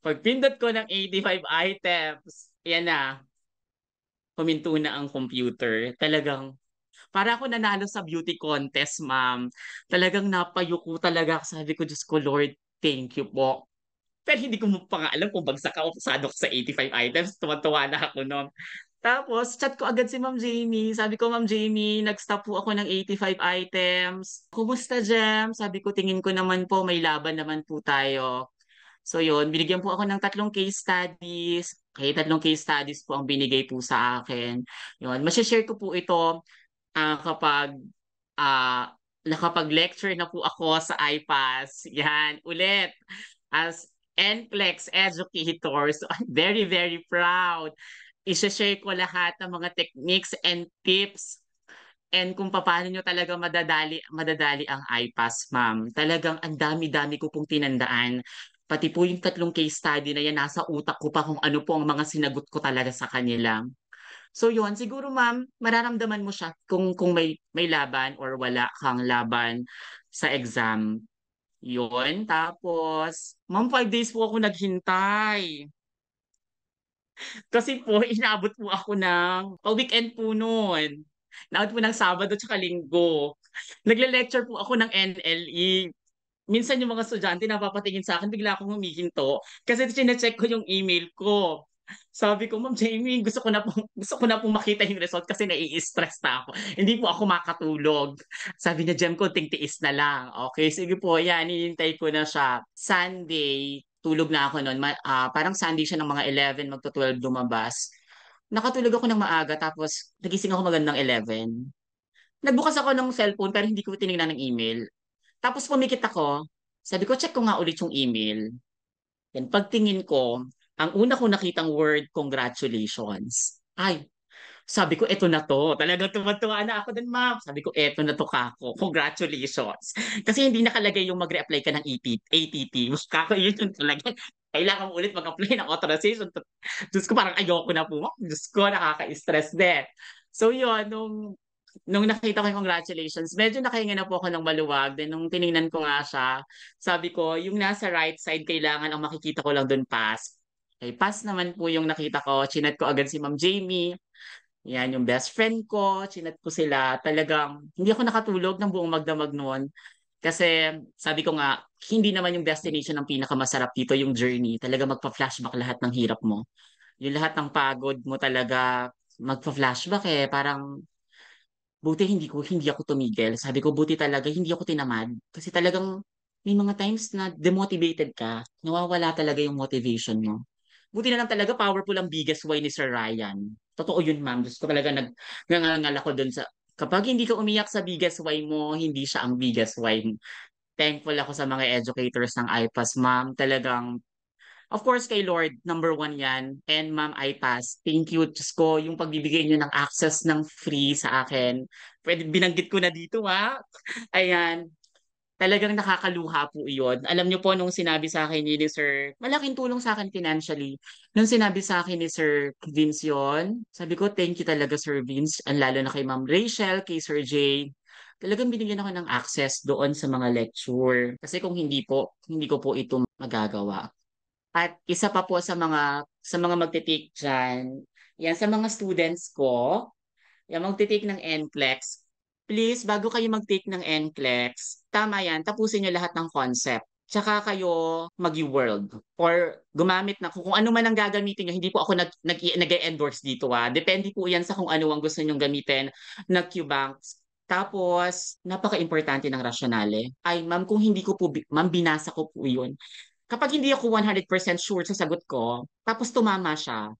Pagpindot ko ng 85 items, yan na, huminto na ang computer. Talagang, para ako nanalo sa beauty contest, ma'am. Talagang napayuko talaga. Sabi ko, Diyos ko, Lord, thank you po. Pero hindi ko pa nga alam kung bagsak ako pasado ko sa 85 items. Tuwan-tuwa na ako noon. Tapos, chat ko agad si Ma'am Jamie. Sabi ko, Ma'am Jamie, nag-stop po ako ng 85 items. Kumusta, Jem? Sabi ko, tingin ko naman po, may laban naman po tayo. So yun, binigyan po ako ng 3 case studies. Okay, 3 case studies po ang binigay po sa akin. Yun, share ko po ito kapag ah, nakapag-lecture na po ako sa IPAS. Yan, ulit. As NCLEX educator, so I'm very, very proud. I-share ko lahat ng mga techniques and tips and kung paano nyo talaga madadali ang IPAS, ma'am. Talagang ang dami-dami ko pong tinandaan. Pati po yung 3 case study na yan, nasa utak ko pa kung ano po ang mga sinagot ko talaga sa kanila. So yun, siguro ma'am, mararamdaman mo siya kung may laban or wala kang laban sa exam. Yun, tapos, ma'am, 5 days po ako naghintay. Kasi po, inabot po ako weekend po noon. Inabot po ng Sabado tsaka Linggo. Nagle-lecture po ako ng NLE. Minsan yung mga estudyante napapatingin sa akin, bigla akong humihinto. Kasi chinecheck ko yung email ko. Sabi ko, Ma'am Jamie, gusto ko na pong makita yung result kasi nai-stress na ako. Hindi po ako makatulog. Sabi niya, Jem ko, tiis na lang. Okay, sige po, yan, hinintay ko na siya. Sunday, tulog na ako noon. Parang Sunday siya ng mga 11, magto-12 lumabas. Nakatulog ako ng maaga, tapos nagising ako magandang 11. Nagbukas ako ng cellphone pero hindi ko tinignan ng email. Tapos pumikit ako, sabi ko, check ko nga ulit yung email. Then pagtingin ko, ang una ko nakitang word, congratulations. Ay, Sabi ko, eto na to. Talagang tuwa na ako din, ma'am. Sabi ko, eto na to kako. Congratulations. Kasi hindi nakalagay yung mag-re-apply ka ng ATT. Kako, yun yung talaga. Kailangan mo ulit mag-apply ng authorization. Diyos ko, parang ayoko na po, ma'am. Diyos ko, nakaka-stress din. So yun, nung nakita ko yung congratulations, medyo nakahinga na po ako ng maluwag. Then nung tiningnan ko nga siya, sabi ko, yung nasa right side, kailangan ang makikita ko lang dun pass. Okay, pass naman po yung nakita ko. Chinat ko agad si Ma'am Jamie. Yan, yung best friend ko, chinat ko sila. Talagang, hindi ako nakatulog ng buong magdamag noon. Kasi, sabi ko nga, hindi naman yung destination ng pinakamasarap dito, yung journey. Talaga magpa-flashback lahat ng hirap mo. Yung lahat ng pagod mo talaga, magpa-flashback eh. Parang, buti hindi ako tumigil. Sabi ko, buti talaga, hindi ako tinamad. Kasi talagang, may mga times na demotivated ka, nawawala talaga yung motivation mo. Buti na lang talaga powerful ang biggest why ni Sir Ryan. Totoo yun, ma'am. Gusto ko talaga nagngangal ako dun sa kapag hindi ka umiyak sa biggest why mo, hindi siya ang biggest why. Thankful ako sa mga educators ng IPAS, ma'am. Talagang, of course, kay Lord, number one yan. And ma'am IPAS, thank you, Diyos ko, yung pagbibigay niyo ng access ng free sa akin. Pwede, binanggit ko na dito, ha? Ayan. Talagang nakakaluha po iyon. Alam niyo po nung sinabi sa akin ni Sir, malaking tulong sa akin financially. Nung sinabi sa akin ni Sir Vince yun, sabi ko, thank you talaga Sir Vince. Ang lalo na kay Ma'am Rachel, kay Sir Jay. Talagang binigyan ako ng access doon sa mga lecture. Kasi kung hindi po, hindi ko po ito magagawa. At isa pa po sa mga magte-take dyan, yan sa mga students ko, yung magte-take ng NCLEX, please, bago kayo mag-take ng NCLEX, tama yan, tapusin nyo lahat ng concept. Tsaka kayo mag-world or gumamit na kung ano man ang gagamitin nyo. Hindi po ako nag-endorse dito Depende po yan sa kung ano ang gusto nyong gamitin na QBanks. Tapos, napaka-importante ng rasyonale. Ay, ma'am, kung hindi ko po, ma'am, binasa ko po yun. Kapag hindi ako 100% sure sa sagot ko, tapos tumama siya,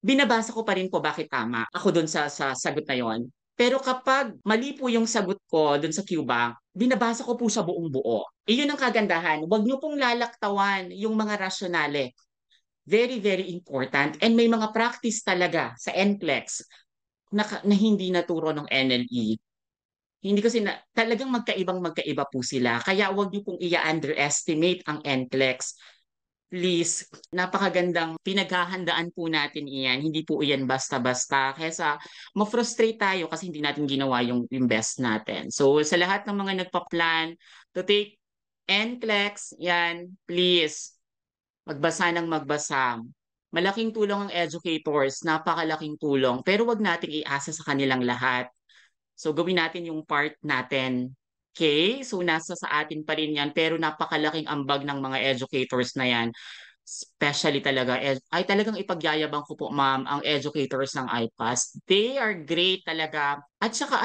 binabasa ko pa rin po bakit tama ako doon sa sagot na yon. Pero kapag mali po yung sagot ko doon sa Cuba, binabasa ko po sa buong buo. Iyon ang kagandahan. Huwag niyo pong lalaktawan yung mga rasyonale. Very, very important. And may mga practice talaga sa NCLEX na hindi naturo ng NLE. Hindi kasi talagang magkaiba po sila. Kaya huwag niyo pong i-underestimate ang NCLEX. Please, napakagandang pinaghahandaan po natin iyan. Hindi po iyan basta-basta. Kesa ma-frustrate tayo kasi hindi natin ginawa yung best natin. So, sa lahat ng mga nagpa-plan to take NCLEX, yan, please, magbasa ng magbasa. Malaking tulong ang educators, napakalaking tulong. Pero wag nating iasa sa kanilang lahat. So gawin natin yung part natin. Okay? So nasa sa atin pa rin yan. Pero napakalaking ambag ng mga educators na yan. Especially talaga, ay talagang ipagyayabang ko po ma'am ang educators ng IPAS. They are great talaga. At saka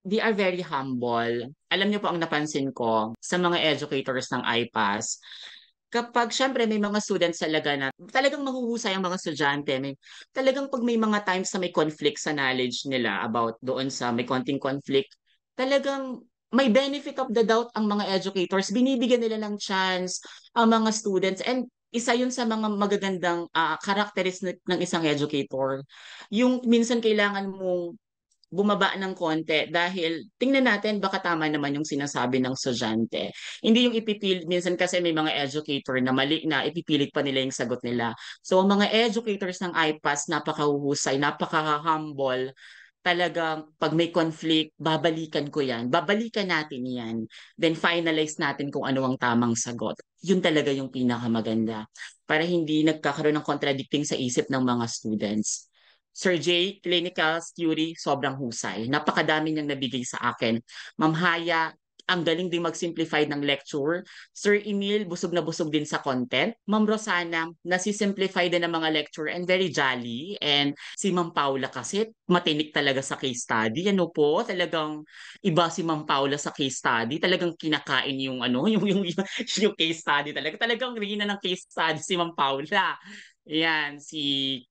they are very humble. Alam niyo po ang napansin ko sa mga educators ng IPAS, kapag syempre may mga students talaga na talagang mahuhusay ang mga estudyante, talagang pag may mga times na may conflict sa knowledge nila about doon sa may konting conflict, talagang may benefit of the doubt ang mga educators. Binibigyan nila ng chance ang mga students and isa yun sa mga magagandang characteristic ng isang educator. Yung minsan kailangan mong bumaba ng konti dahil tingnan natin baka tama naman yung sinasabi ng estudyante. Hindi yung ipipilit, minsan kasi may mga educator na mali na ipipilit pa nila yung sagot nila. So mga educators ng IPAS, napakahuhusay, napaka-humble. Talagang pag may conflict, babalikan ko yan. Babalikan natin yan. Then finalize natin kung ano ang tamang sagot. Yun talaga yung pinakamaganda. Para hindi nagkakaroon ng contradicting sa isip ng mga students. Sir J, clinical theory, sobrang husay. Napakadami niyang nabigay sa akin. Ma'am Haya, ang galing din mag-simplify ng lecture. Sir Emil, busog na busog din sa content. Ma'am Rosana, nasi-simplify din ng mga lecture and very jolly. And si Ma'am Paula kasi, matinik talaga sa case study. Ano po, talagang iba si Ma'am Paula sa case study. Talagang kinakain yung yung case study talaga. Talagang rina ng case study si Ma'am Paula. Yan, si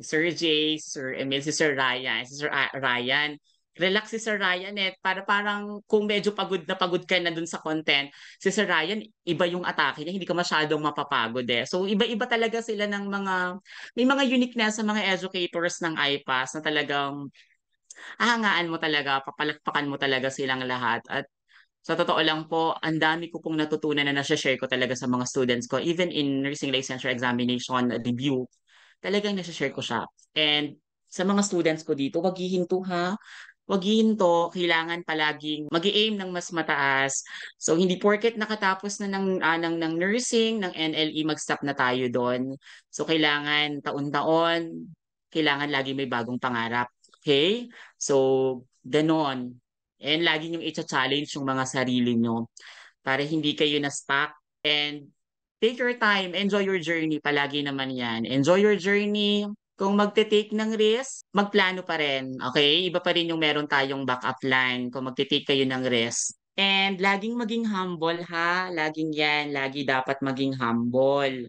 Sir J, Sir Emil, si Sir Ryan, si Sir Ryan. relax si Sir Ryan parang kung medyo pagod na pagod ka na dun sa content, si Sir Ryan, iba yung atake niya, hindi ka masyadong mapapagod eh. So iba-iba talaga sila ng may mga uniqueness sa mga educators ng IPAS na talagang hahangaan mo talaga, papalakpakan mo talaga silang lahat. At sa totoo lang po, ang dami ko pong natutunan na nasa-share ko talaga sa mga students ko. Even in nursing licensure examination review, talagang nasa-share ko siya. And sa mga students ko dito, wag hihinto ha. Wag hihinto, kailangan palaging mag-aim ng mas mataas. So hindi porket nakatapos na ng nursing, ng NLE, mag-stop na tayo doon. So kailangan taon-taon, kailangan lagi may bagong pangarap. Okay? So, ganon. And lagi niyong i-challenge yung mga sarili niyo para hindi kayo na-stuck. And take your time, enjoy your journey. Palagi naman yan. Enjoy your journey. Kung magte-take ng risk, magplano pa rin. Okay? Iba pa rin yung meron tayong backup plan kung magte-take kayo ng risk. And laging maging humble ha. Laging yan. Lagi dapat maging humble.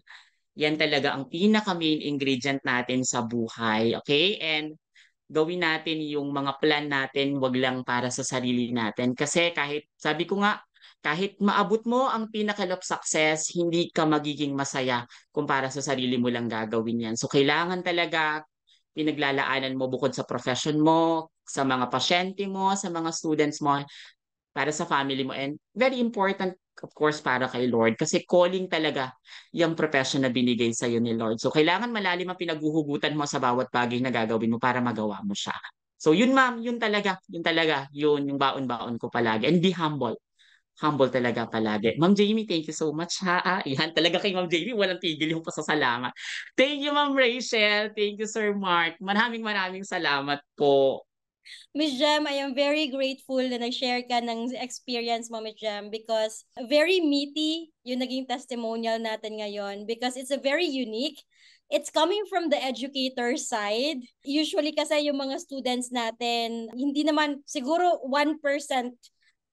Yan talaga ang pinaka-main ingredient natin sa buhay. Okay? And gawin natin yung mga plan natin, wag lang para sa sarili natin. Kasi kahit, sabi ko nga, kahit maabot mo ang pinaka of success, hindi ka magiging masaya kung para sa sarili mo lang gagawin yan. So kailangan talaga pinaglalaanan mo bukod sa profession mo, sa mga pasyente mo, sa mga students mo, para sa family mo, and very important of course para kay Lord kasi calling talaga yung profession na binigay sa iyo ni Lord. So kailangan malalim ang pinaghuhugutan mo sa bawat bagay na gagawin mo para magawa mo siya. So yun ma'am, yun yung baon-baon ko palagi. And be humble. Humble talaga palagi. Ma'am Jamie, thank you so much ha. Yan talaga kay Ma'am Jamie, walang tigil yung pasasalamat. Thank you Ma'am Rachel. Thank you Sir Mark. Maraming salamat po. Miss Jem, I am very grateful na nag-share ka ng experience mo, Miss Jem, because very meaty yung naging testimonial natin ngayon because it's a very unique. It's coming from the educator side. Usually kasi yung mga students natin, hindi naman siguro 1%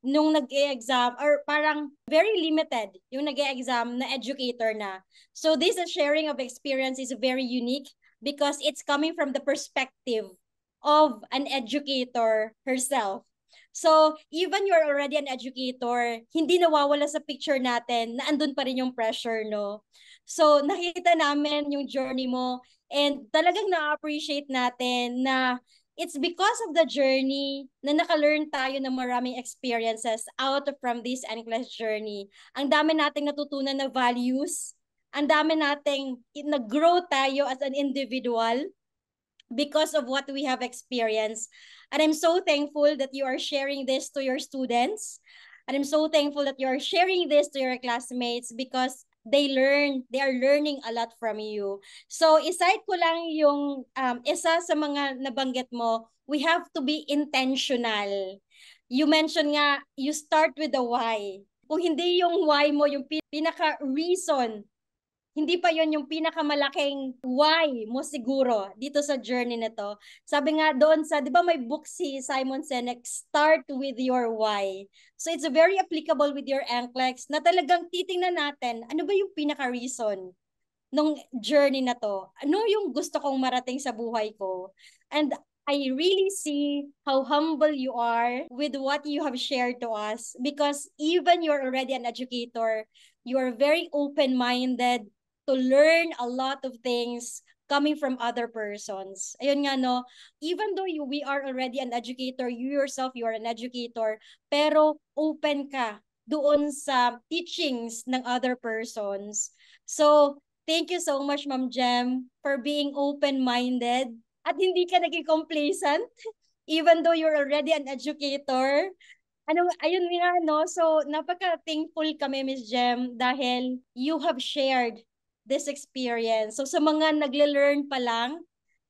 nung nag-e-exam or parang very limited yung nag-e-exam na educator na. So this sharing of experience is very unique because it's coming from the perspective of an educator herself. So, even you're already an educator, hindi nawawala sa picture natin na andun pa rin yung pressure, no? So, nakita namin yung journey mo and talagang na-appreciate natin na it's because of the journey na naka-learn tayo ng maraming experiences out from this NCLEX journey. Ang dami nating natutunan na values, ang dami nating nag-grow tayo as an individual, because of what we have experienced. And I'm so thankful that you are sharing this to your students. And I'm so thankful that you are sharing this to your classmates because they are learning a lot from you. So, aside ko lang yung isa sa mga nabanggit mo, we have to be intentional. You mentioned nga, you start with the why. Kung hindi yung why mo, yung pinaka-reason, hindi pa yon yung pinakamalaking why mo siguro dito sa journey na to. Sabi nga doon sa, di ba may book si Simon Sinek, Start with your why. So it's very applicable with your NCLEX na talagang titingnan natin, ano ba yung pinaka-reason nung journey na to? Ano yung gusto kong marating sa buhay ko? And I really see how humble you are with what you have shared to us because even you're already an educator, you are very open-minded to learn a lot of things coming from other persons. Ayun nga, no? Even though we are already an educator, you yourself, you are an educator, pero open ka doon sa teachings ng other persons. So, thank you so much, Ma'am Jem, for being open-minded at hindi ka naging complacent even though you're already an educator. Ayun nga, no? So, napaka-thankful kami, Miss Jem, dahil you have shared this experience. So, sa mga nagle-learn pa lang,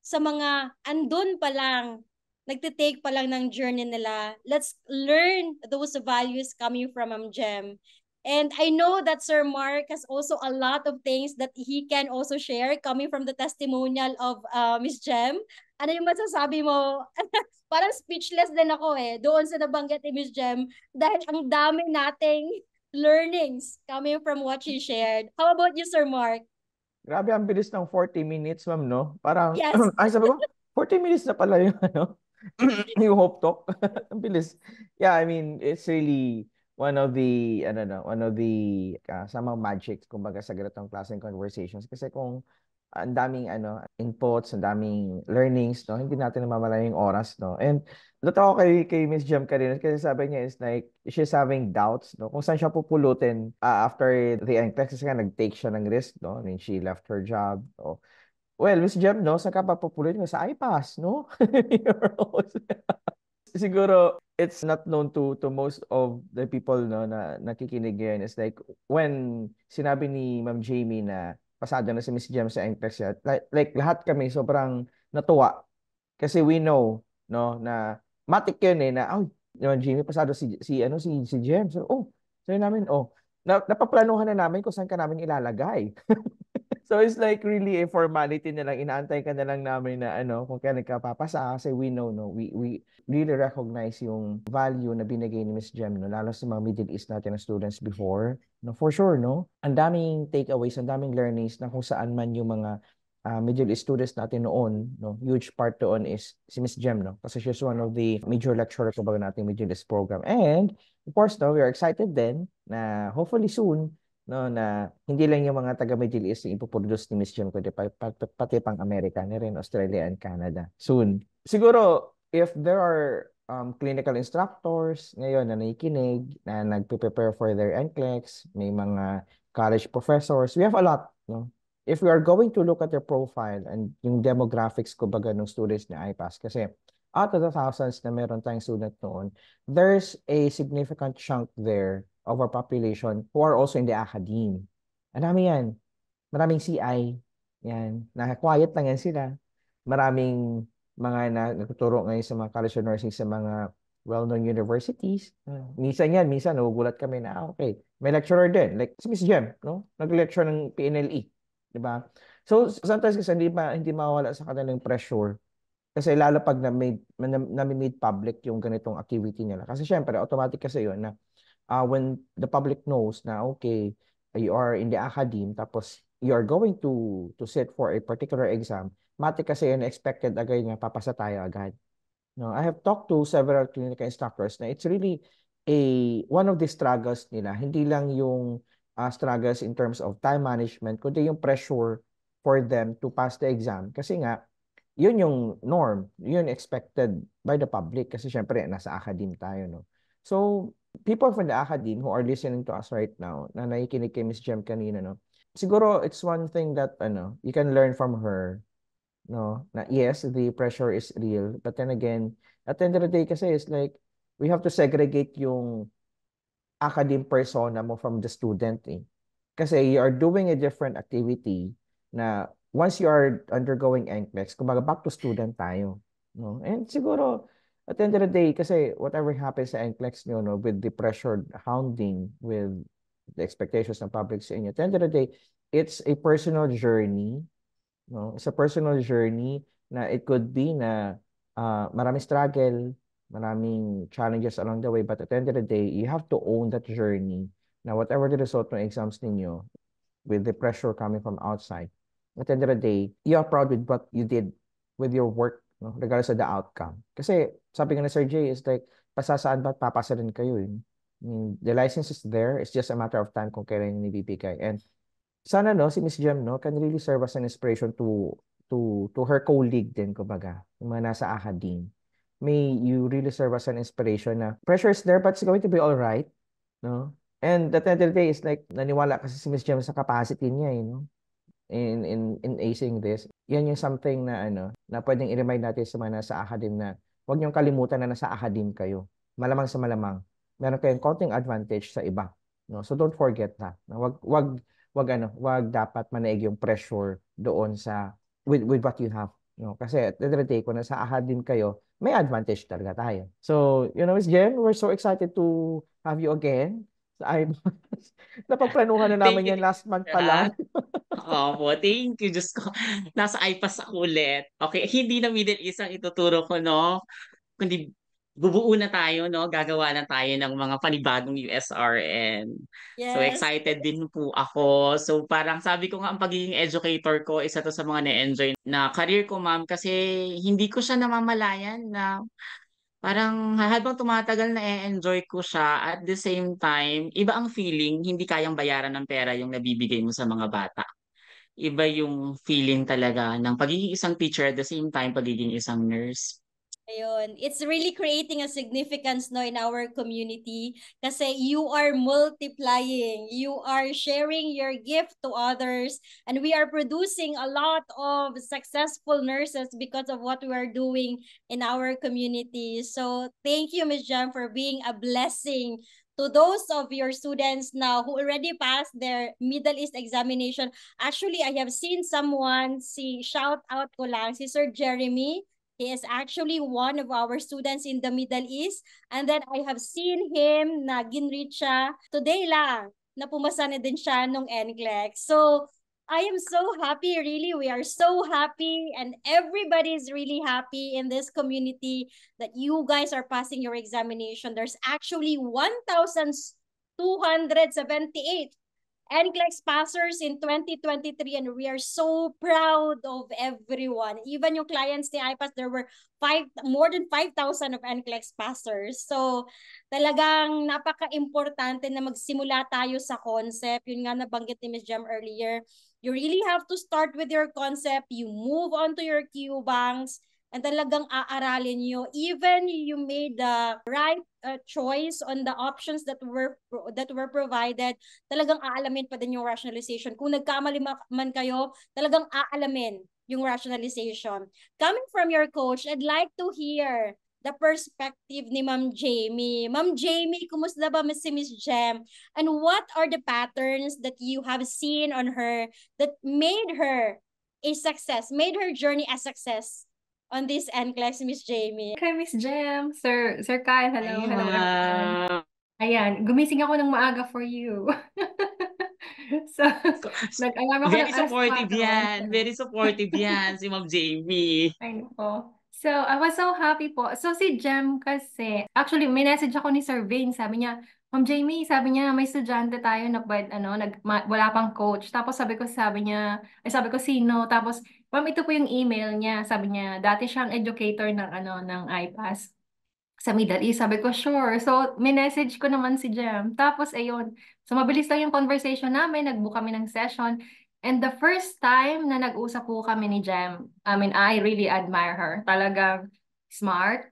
sa mga andun pa lang, nagtitake pa lang ng journey nila, let's learn those values coming from Ma'am Jem. And I know that Sir Mark has also a lot of things that he can also share coming from the testimonial of Miss Jem. Ano yung masasabi mo? Parang speechless din ako doon sa nabanggit ni Miss Jem dahil ang dami nating learnings coming from what she shared. How about you, Sir Mark? Grabe ang bilis ng 40 minutes, ma'am, no? Parang, Yes. ay sabi ko, 40 minutes na pala yung ano. Yung Hope Talk. Ang bilis. Yeah, I mean, it's really one of the, I don't know, one of the some magic, kumbaga, sa ganitong klaseng conversations. Kasi kung ang daming inputs, ang daming learnings, no? Hindi natin namamalayan yung oras, no? And natawa ko kay Miss Jem kanina kasi sabi niya is like she's having doubts, no? Kung saan siya pupulutin after the NCLEX kasi nga nag-take siya ng risk, no? I mean, she left her job. So, well, Miss Jem, no? Saan ka pa pupulutin? Sa iPass, no? You're always- Siguro it's not known to most of the people, no, na nakikinig ngayon. It's like when sinabi ni Ma'am Jamie na pasado na si Miss Jem sa NCLEX, like lahat kami sobrang natuwa kasi we know, no, na matik yun na oh, Ma'am Jamie pasado si Jem. So sabi namin, napaplanuhan na namin kung saan ka namin ilalagay. So it's like really a formality na lang. Inaantay ka na lang namin na kung kailan ka papasa kasi we know, no, we really recognize yung value na binigay ni Miss Jem, no, lalo sa mga Middle East natin na students before. No, for sure, no? Ang daming takeaways, ang daming learnings na kung saan man yung mga Middle East students natin noon, no? Huge part doon is si Miss Jem, no? Kasi she's one of the major lecturer ko ba nating Middle East program. And of course, no, we are excited then na hopefully soon, no, na hindi lang yung mga taga Middle East yung ipoproduce ni Miss Jem, kundi pati pang Amerika na rin, Australia and Canada soon. Siguro, if there are clinical instructors ngayon na nakikinig, na nagpe-prepare for their NCLEX, may mga college professors, we have a lot, no? If we are going to look at their profile and yung demographics, kumbaga, ng students ni IPAS, kasi out of the thousands na meron tayong student noon, there's a significant chunk there of our population who are also in the academe. Ang dami yan. Maraming CI. Yan. Quiet lang yan sila. Maraming mga nagtuturo ngayon sa mga college of nursing sa mga well-known universities. Minsan nagugulat kami na, okay, may lecturer din. Like si Miss Jem, no? Nag-lecture ng PNLE. Diba? So, sometimes kasi hindi mawala sa kanila yung pressure. Kasi lalo pag na-made public yung ganitong activity nila. Kasi syempre, automatic kasi yun na when the public knows na okay, you are in the academe tapos you are going to sit for a particular exam, matik kasi yun expected agad na papasa tayo agad. No, I have talked to several clinical instructors na it's really one of the struggles nila. Hindi lang yung struggles in terms of time management, kundi yung pressure for them to pass the exam. Kasi nga, yun yung norm, yun expected by the public kasi syempre nasa academe tayo, no. So, people from the academe who are listening to us right now, na nakikinig kay Miss Jem kanina, no. Siguro it's one thing that you can learn from her, no, na yes, the pressure is real, but then again, at the end of the day kasi is like we have to segregate yung academe persona mo from the student eh. Kasi you are doing a different activity na once you are undergoing NCLEX, kumbaga back to student tayo. No? And siguro, at the end of the day, kasi whatever happens sa NCLEX nyo, no, with the pressure hounding, with the expectations ng public sa inyo, at the end of the day, it's a personal journey. No? It's a personal journey na it could be na maraming struggle, maraming challenges along the way, but at the end of the day, you have to own that journey. Now, whatever the result ng exams ninyo, with the pressure coming from outside, at the end of the day, you are proud with what you did with your work, no? Regardless of the outcome. Kasi, sabi nga na Sir Jay, is like, pasasaan ba't papasa rin kayo? I mean, the license is there. It's just a matter of time kung kailan yung ibibigay. And sana, no, si Miss Jem, no, can really serve as an inspiration to her colleague din, kumbaga, yung mga nasa academe. May you really serve as an inspiration na pressure is there but it's going to be all right, no? And at the end of the day, it's like, naniwala kasi si Miss Jem sa capacity niya, no? In acing this. Yan yung something na, na pwedeng i-remind natin sa mga nasa academe na huwag niyong kalimutan na nasa academe kayo. Malamang sa malamang, meron kayong konting advantage sa iba, no? So don't forget that. Wag dapat manaig yung pressure doon sa with what you have, no? Kasi at the end of the day, kung nasa academe kayo, may advantage talaga tayo. So, Miss Jen, we're so excited to have you again. Napagplanuhan na Thank namin you. yan last month pa lang. Opo, thank you. Diyos ko, nasa iPass ako ulit. Okay, hindi na Middle East ang ituturo ko, no? Kundi bubuo na tayo, no? Gagawa na tayo ng mga panibagong USRN. So Yes. excited din po ako. So parang sabi ko nga ang pagiging educator ko, isa to sa mga na-enjoy na career ko, ma'am, kasi hindi ko siya namamalayan na parang habang tumatagal na-enjoy ko siya at the same time, iba ang feeling, hindi kayang bayaran ng pera yung nabibigay mo sa mga bata. Iba yung feeling talaga ng pagiging isang teacher at the same time pagiging isang nurse. Ayun. It's really creating a significance no in our community kasi you are multiplying. You are sharing your gift to others and we are producing a lot of successful nurses because of what we are doing in our community. So thank you, Ms. Jam, for being a blessing to those of your students now who already passed their Middle East examination. Actually, I have seen someone, shout out ko lang, si Sir Jeremy. He is actually one of our students in the Middle East. And then I have seen him na ginreach siya today lang na pumasa na din siya nung NCLEX. So I am so happy, really. We are so happy and everybody is really happy in this community that you guys are passing your examination. There's actually 1,278 NCLEX passers in 2023 and we are so proud of everyone. Even yung clients ni IPAS, there were more than 5,000 of NCLEX passers. So talagang napaka-importante na magsimula tayo sa concept. Yun nga nabanggit ni Ms. Jam earlier. You really have to start with your concept. You move on to your Q-banks and talagang aaralin nyo. Even you made the right choice on the options that were provided, talagang aalamin pa din yung rationalization. Kung nagkamali man kayo, talagang aalamin yung rationalization. Coming from your coach, I'd like to hear the perspective ni Ma'am Jamie. Ma'am Jamie, kumusta ba si Miss Jem? And what are the patterns that you have seen on her that made her a success, made her journey a success on this NCLEX, Miss Jamie? Okay, Miss Jem. Sir Kyle, hello. Ay, Hello, everyone. ma'am. Ayan, gumising ako ng maaga for you. So, nag-alarm ako ng Very alas supportive 4. yan. So, Very supportive yan, si Ma'am Jamie. ay nako. So, I was so happy po. So, si Jem kasi, actually, may message ako ni Sir Vane. Sabi niya, Ma'am Jamie, sabi niya, may estudyante tayo na wala pang coach. Tapos sabi ko, sino? Tapos, ma'am, ito po yung email niya. Sabi niya, dati siyang educator ng IPAS sa Middle East. Sabi ko, sure. So, minessage ko naman si Jem. Tapos, ayun. So, mabilis lang yung conversation namin. Nag-book kami ng session. And the first time na nag-usap po kami ni Jem, I mean, I really admire her. Talagang smart.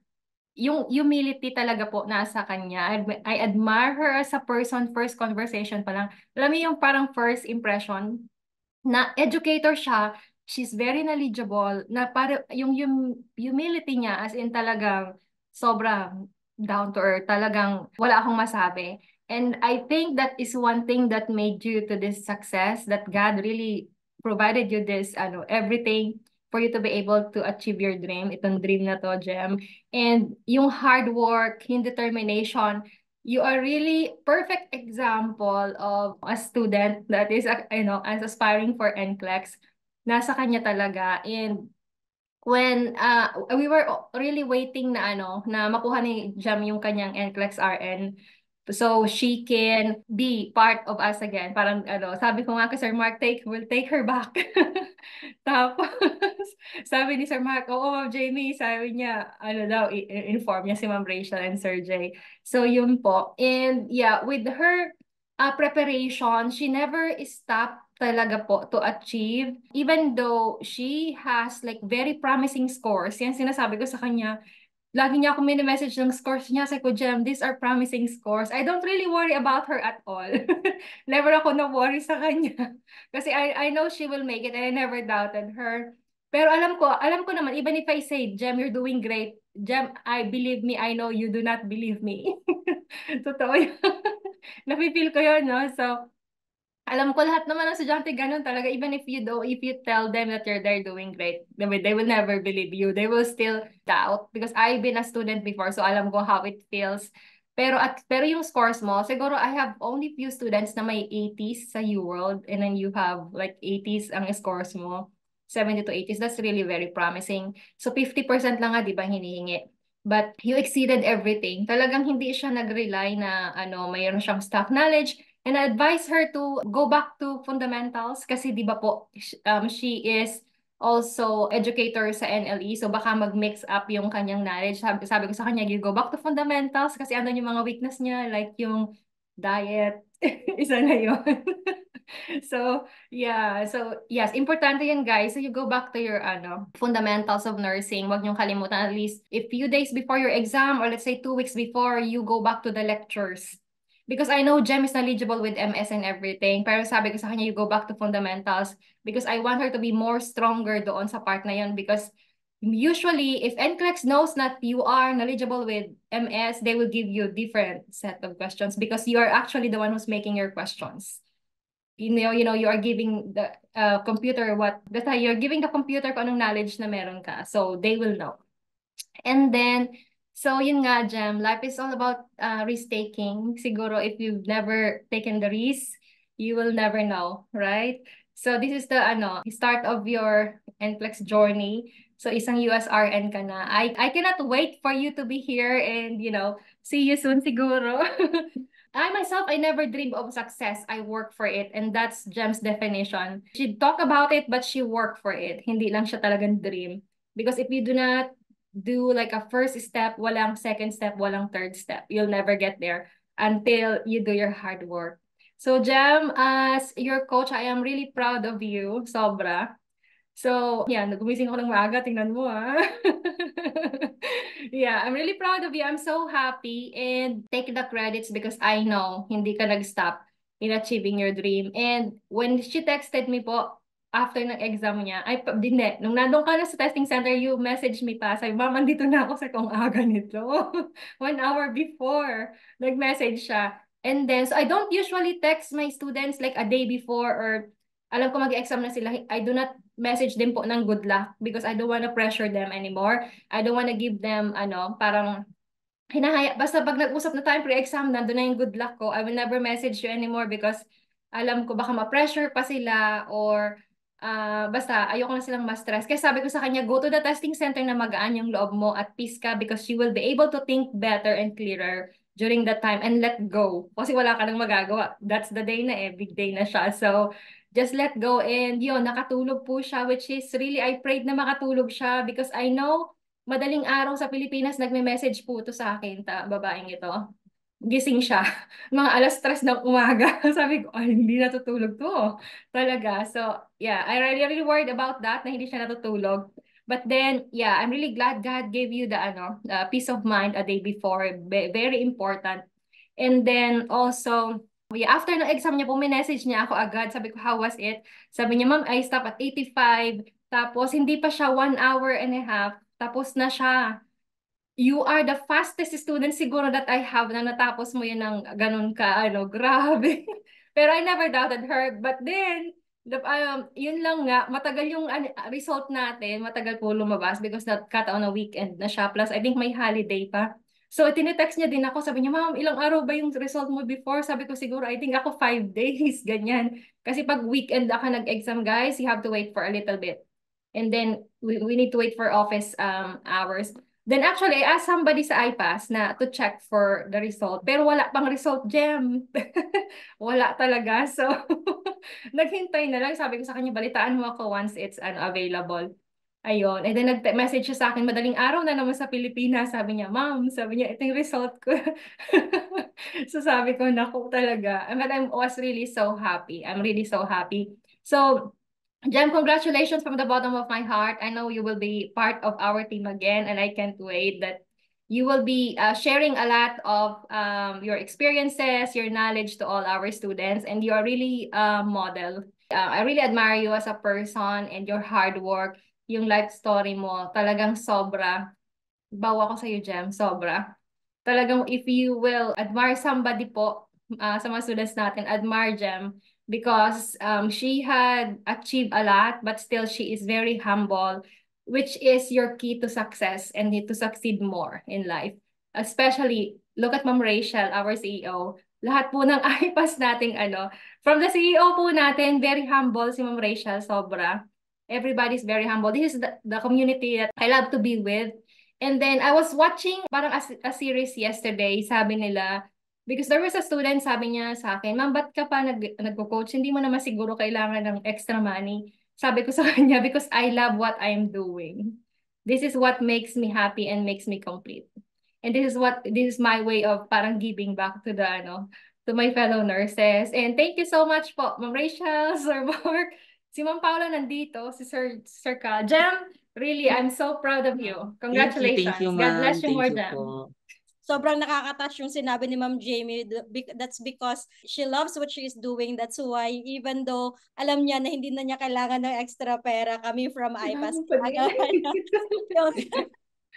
Yung humility talaga po nasa kanya. I admire her as a person, first conversation pa lang. Alam mo yung parang first impression, na educator siya, she's very knowledgeable, na para yung humility niya, as in talagang sobrang down to earth, talagang wala akong masabi. And I think that is one thing that made you to this success, that God really provided you this, everything for you to be able to achieve your dream, itong dream na to, Jem. And yung hard work, yung determination, you are really perfect example of a student that is, as aspiring for NCLEX. Nasa kanya talaga. And when we were really waiting na makuha ni Jam yung kanyang NCLEX RN, so she can be part of us again. Parang sabi ko nga kay Sir Mark, we'll take her back. Tapos sabi ni Sir Mark, oo Ma'am Jamie, sabi niya, inform niya si Ma'am Rachel and Sir Jay. So yun po. And yeah, with her preparation, she never stopped talaga po to achieve, even though she has like very promising scores. Yan sinasabi ko sa kanya. Lagi niya ako mini-message ng scores niya. Sabi ko, Jem, these are promising scores. I don't really worry about her at all. Never ako na-worry sa kanya. Kasi I know she will make it and I never doubted her. Pero alam ko naman, even if I say, Jem, you're doing great. Jem, believe me, I know you do not believe me. Totoo yun. Napipil ko yun, no? So, alam ko lahat naman ng estudyante ganun talaga. Even if you tell them that they're doing great, they will never believe you. They will still doubt. Because I've been a student before, so alam ko how it feels. Pero yung scores mo, siguro I have only few students na may 80s sa UWorld, and then you have like 80s ang scores mo. 70 to 80s, that's really very promising. So 50% lang nga, di ba, hinihingi. but you exceeded everything. Talagang hindi siya nag-rely na mayroon siyang stock knowledge. And I advise her to go back to fundamentals kasi di ba po, she is also educator sa NLE. So baka mag-mix up yung kanyang knowledge. Sabi ko sa kanya, you go back to fundamentals kasi ano yung mga weakness niya, like yung diet. Isa na yun. So, yeah. So, yes, importante yan, guys. So, you go back to your fundamentals of nursing. Huwag niyong kalimutan at least a few days before your exam or let's say 2 weeks before, you go back to the lectures. Because I know Jem is knowledgeable with MS and everything. Pero sabi ko sa kanya, you go back to fundamentals because I want her to be more stronger doon sa part na yun because usually, if NCLEX knows that you are knowledgeable with MS, they will give you different set of questions because you are actually the one who's making your questions. You know, you are giving the computer basta you're giving the computer kung anong knowledge na meron ka. So, they will know. And then, so yun nga, Jem, life is all about risk-taking. Siguro, if you've never taken the risk, you will never know, right? So, this is the start of your NCLEX journey. So, isang USRN ka na. I cannot wait for you to be here and, see you soon siguro. I myself, I never dreamed of success. I work for it. And that's Jem's definition. She talk about it, but she worked for it. Hindi lang siya talagang dream. Because if you do not do like a first step, walang second step, walang third step, you'll never get there until you do your hard work. So Jem, as your coach, I am really proud of you. Sobra. So, yeah, gumising ako ng maaga. Tingnan mo, ah. Yeah, I'm really proud of you. I'm so happy and take the credits because I know hindi ka nag-stop in achieving your dream. And when she texted me po, after ng exam niya, hindi. Nung nandun ka na sa testing center, you message me pa. Sabi, Ma'am, andito na ako sa kung aga nito. 1 hour before, nag-message siya. And then, so I don't usually text my students like a day before or alam ko mag-exam na sila. I do not message them po ng good luck because I don't want to pressure them anymore. I don't want to give them, parang basta pag nag-usap na tayo pre-exam, nandun na yung good luck ko. I will never message you anymore because alam ko baka ma-pressure pa sila or basta ayoko na silang ma-stress. Kaya sabi ko sa kanya, go to the testing center na magaan yung loob mo at peace ka because you will be able to think better and clearer during that time and let go. Kasi wala ka nang magagawa. That's the day na big day na siya. So, just let go and yun, nakatulog po siya which is really, I prayed na makatulog siya because I know madaling araw sa Pilipinas nagme-message po ito sa akin, babaeng ito. Gising siya. Mga 3:00 ng umaga. Sabi ko, ay, hindi natutulog to. Talaga. So, yeah, I really worried about that na hindi siya natutulog. But then, yeah, I'm really glad God gave you the peace of mind a day before. Very important. And then also, after ng exam niya po, message niya ako agad. Sabi ko, how was it? Sabi niya, Ma'am, I stopped at 85. Tapos, hindi pa siya 1 hour and a half. Tapos na siya. You are the fastest student siguro that I have na natapos mo yun ng ganun ka. Grabe. Pero I never doubted her. But then, yun lang nga, matagal yung result natin. Matagal po lumabas because nagkataon na weekend na siya. Plus, I think may holiday pa. So, tinetext niya din ako. Sabi niya, Ma'am, ilang araw ba yung result mo before? Sabi ko, siguro, I think ako 5 days. Ganyan. Kasi pag weekend ako nag-exam, guys, you have to wait for a little bit. And then, we need to wait for office hours. Then actually, I asked somebody sa iPass na to check for the result. Pero wala pang result, Jem. Wala talaga. So, naghintay na lang. Sabi ko sa kanya, balitaan mo ako once it's available. Ayun. And then nag-message siya sa akin, madaling araw na naman sa Pilipinas. Sabi niya, Ma'am, sabi niya, ito yung result ko. So sabi ko, naku talaga. But I was really so happy. I'm really so happy. So, Jem, congratulations from the bottom of my heart. I know you will be part of our team again, and I can't wait that you will be sharing a lot of your experiences, your knowledge to all our students, and you are really a model. I really admire you as a person and your hard work, yung life story mo, talagang sobra. Bawa ko sa iyo, Jem, sobra. Talagang if you will admire somebody po, sa mga students natin, admire Jem because she had achieved a lot but still she is very humble, which is your key to success and to succeed more in life. Especially, look at Ma'am Rachel, our CEO. Lahat po ng iPass nating from the CEO po natin, very humble si Ma'am Rachel, sobra. Everybody's very humble. This is the community that I love to be with. And then I was watching parang a series yesterday, sabi nila, because there was a student, sabi niya sa akin, ma'am, ba't ka pa nagko-coach? Hindi mo naman siguro kailangan ng extra money. Sabi ko sa kanya, because I love what I'm doing. This is what makes me happy and makes me complete. And this is my way of parang giving back to to my fellow nurses. And thank you so much po, Ma'am Rachel, Sir Mark, si Ma'am Paula nandito, si Sir Ka. Jem, really, I'm so proud of you. Thank you, Congratulations. God bless ma'am. you Thank more, you Jem. po. Sobrang nakaka-touch yung sinabi ni Ma'am Jamie. That's because she loves what she is doing. That's why even though alam niya na hindi na niya kailangan ng extra pera coming from IPAS,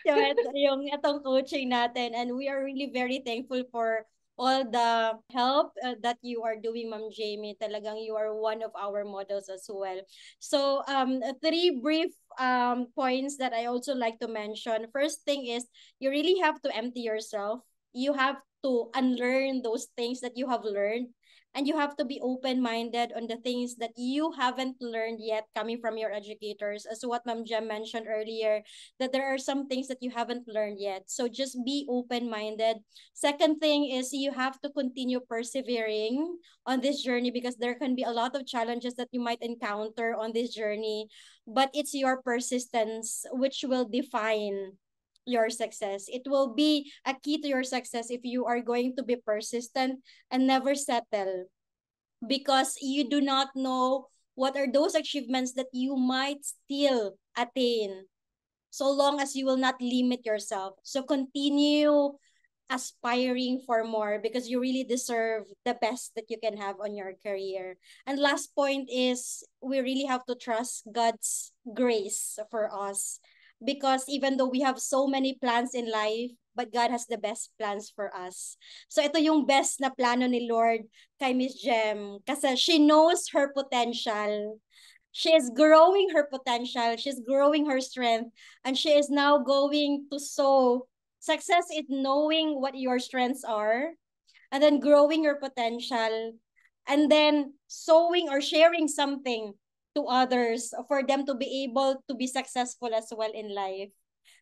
yung, yung itong coaching natin. And we are really very thankful for all the help that you are doing, Ma'am Jamie. Talagang you are one of our models as well. So, three brief points that I also like to mention. First thing is, you really have to empty yourself. You have to unlearn those things that you have learned. And you have to be open-minded on the things that you haven't learned yet coming from your educators. As what Ma'am Jem mentioned earlier, that there are some things that you haven't learned yet. So just be open-minded. Second thing is you have to continue persevering on this journey because there can be a lot of challenges that you might encounter on this journey, but it's your persistence which will define your success. It will be a key to your success if you are going to be persistent and never settle, because you do not know what are those achievements that you might still attain so long as you will not limit yourself. So continue aspiring for more because you really deserve the best that you can have on your career. And last point is we really have to trust God's grace for us, because even though we have so many plans in life, but God has the best plans for us. So ito yung best na plano ni Lord kay Miss Jem kasi she knows her potential. She is growing her potential, she's growing her strength, and she is now going to sow success in knowing what your strengths are, and then growing your potential, and then sowing or sharing something to others for them to be able to be successful as well in life.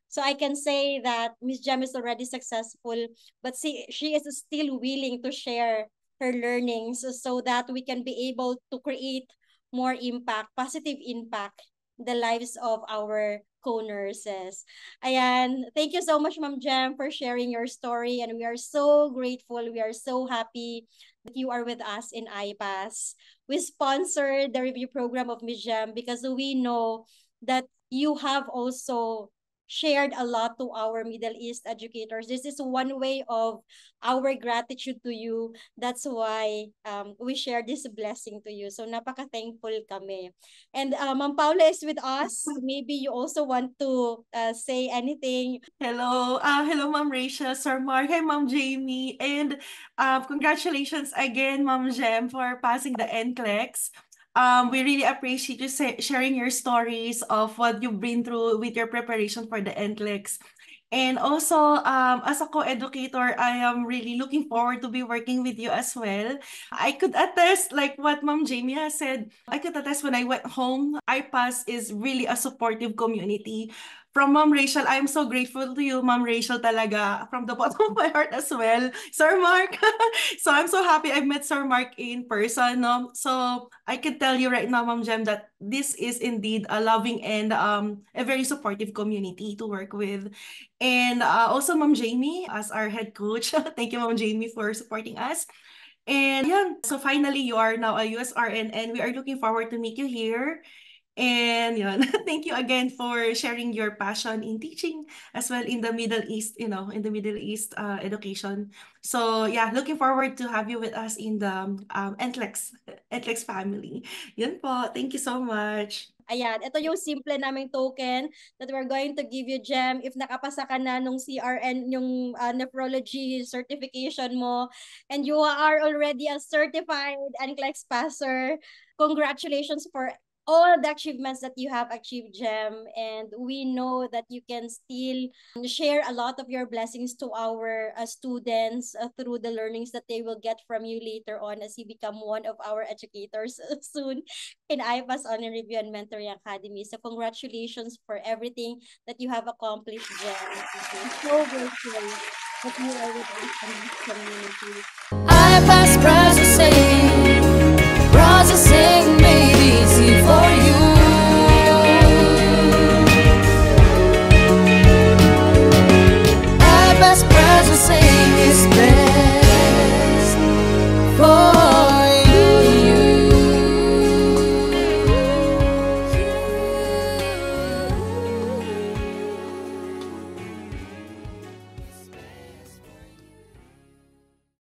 So I can say that Miss Jem is already successful, but she is still willing to share her learnings so that we can be able to create more impact, positive impact, the lives of our co-nurses. Ayan, thank you so much, Ma'am Jem, for sharing your story. And we are so grateful. We are so happy that you are with us in IPAS. We sponsored the review program of Miss Jem because we know that you have also shared a lot to our Middle East educators. This is one way of our gratitude to you. That's why we share this blessing to you. So napaka-thankful kami. And Ma'am Paula is with us. Maybe you also want to say anything. Hello, Ma'am Rachel, Sir Mark, hi, Ma'am Jamie, and congratulations again, Ma'am Jem, for passing the NCLEX. We really appreciate you sharing your stories of what you've been through with your preparation for the NCLEX. And also, as a co-educator, I am really looking forward to be working with you as well. I could attest, like what Ma'am Jamie has said, I could attest when I went home, IPAS is really a supportive community. From Ma'am Rachel, I'm so grateful to you, Ma'am Rachel, talaga, from the bottom of my heart as well. Sir Mark, so I'm so happy I met Sir Mark in person. No? So I can tell you right now, Ma'am Jem, that this is indeed a loving and a very supportive community to work with. And also Ma'am Jamie as our head coach. Thank you, Ma'am Jamie, for supporting us. And yeah, so finally you are now a USRN and we are looking forward to meet you here. And yun, thank you again for sharing your passion in teaching as well in the Middle East, in the Middle East education. So yeah, looking forward to have you with us in the NCLEX family. Yun po, thank you so much. Ayan, ito yung simple naming token that we're going to give you, Jem. If nakapasa ka na nung CRN, yung nephrology certification mo, and you are already a certified NCLEX passer, congratulations for all the achievements that you have achieved, Jem. And we know that you can still share a lot of your blessings to our students through the learnings that they will get from you later on as you become one of our educators soon in IPAS Honor Review and Mentoring Academy. So congratulations for everything that you have accomplished, Jem. I'm so grateful that you are with us in this community. I pass present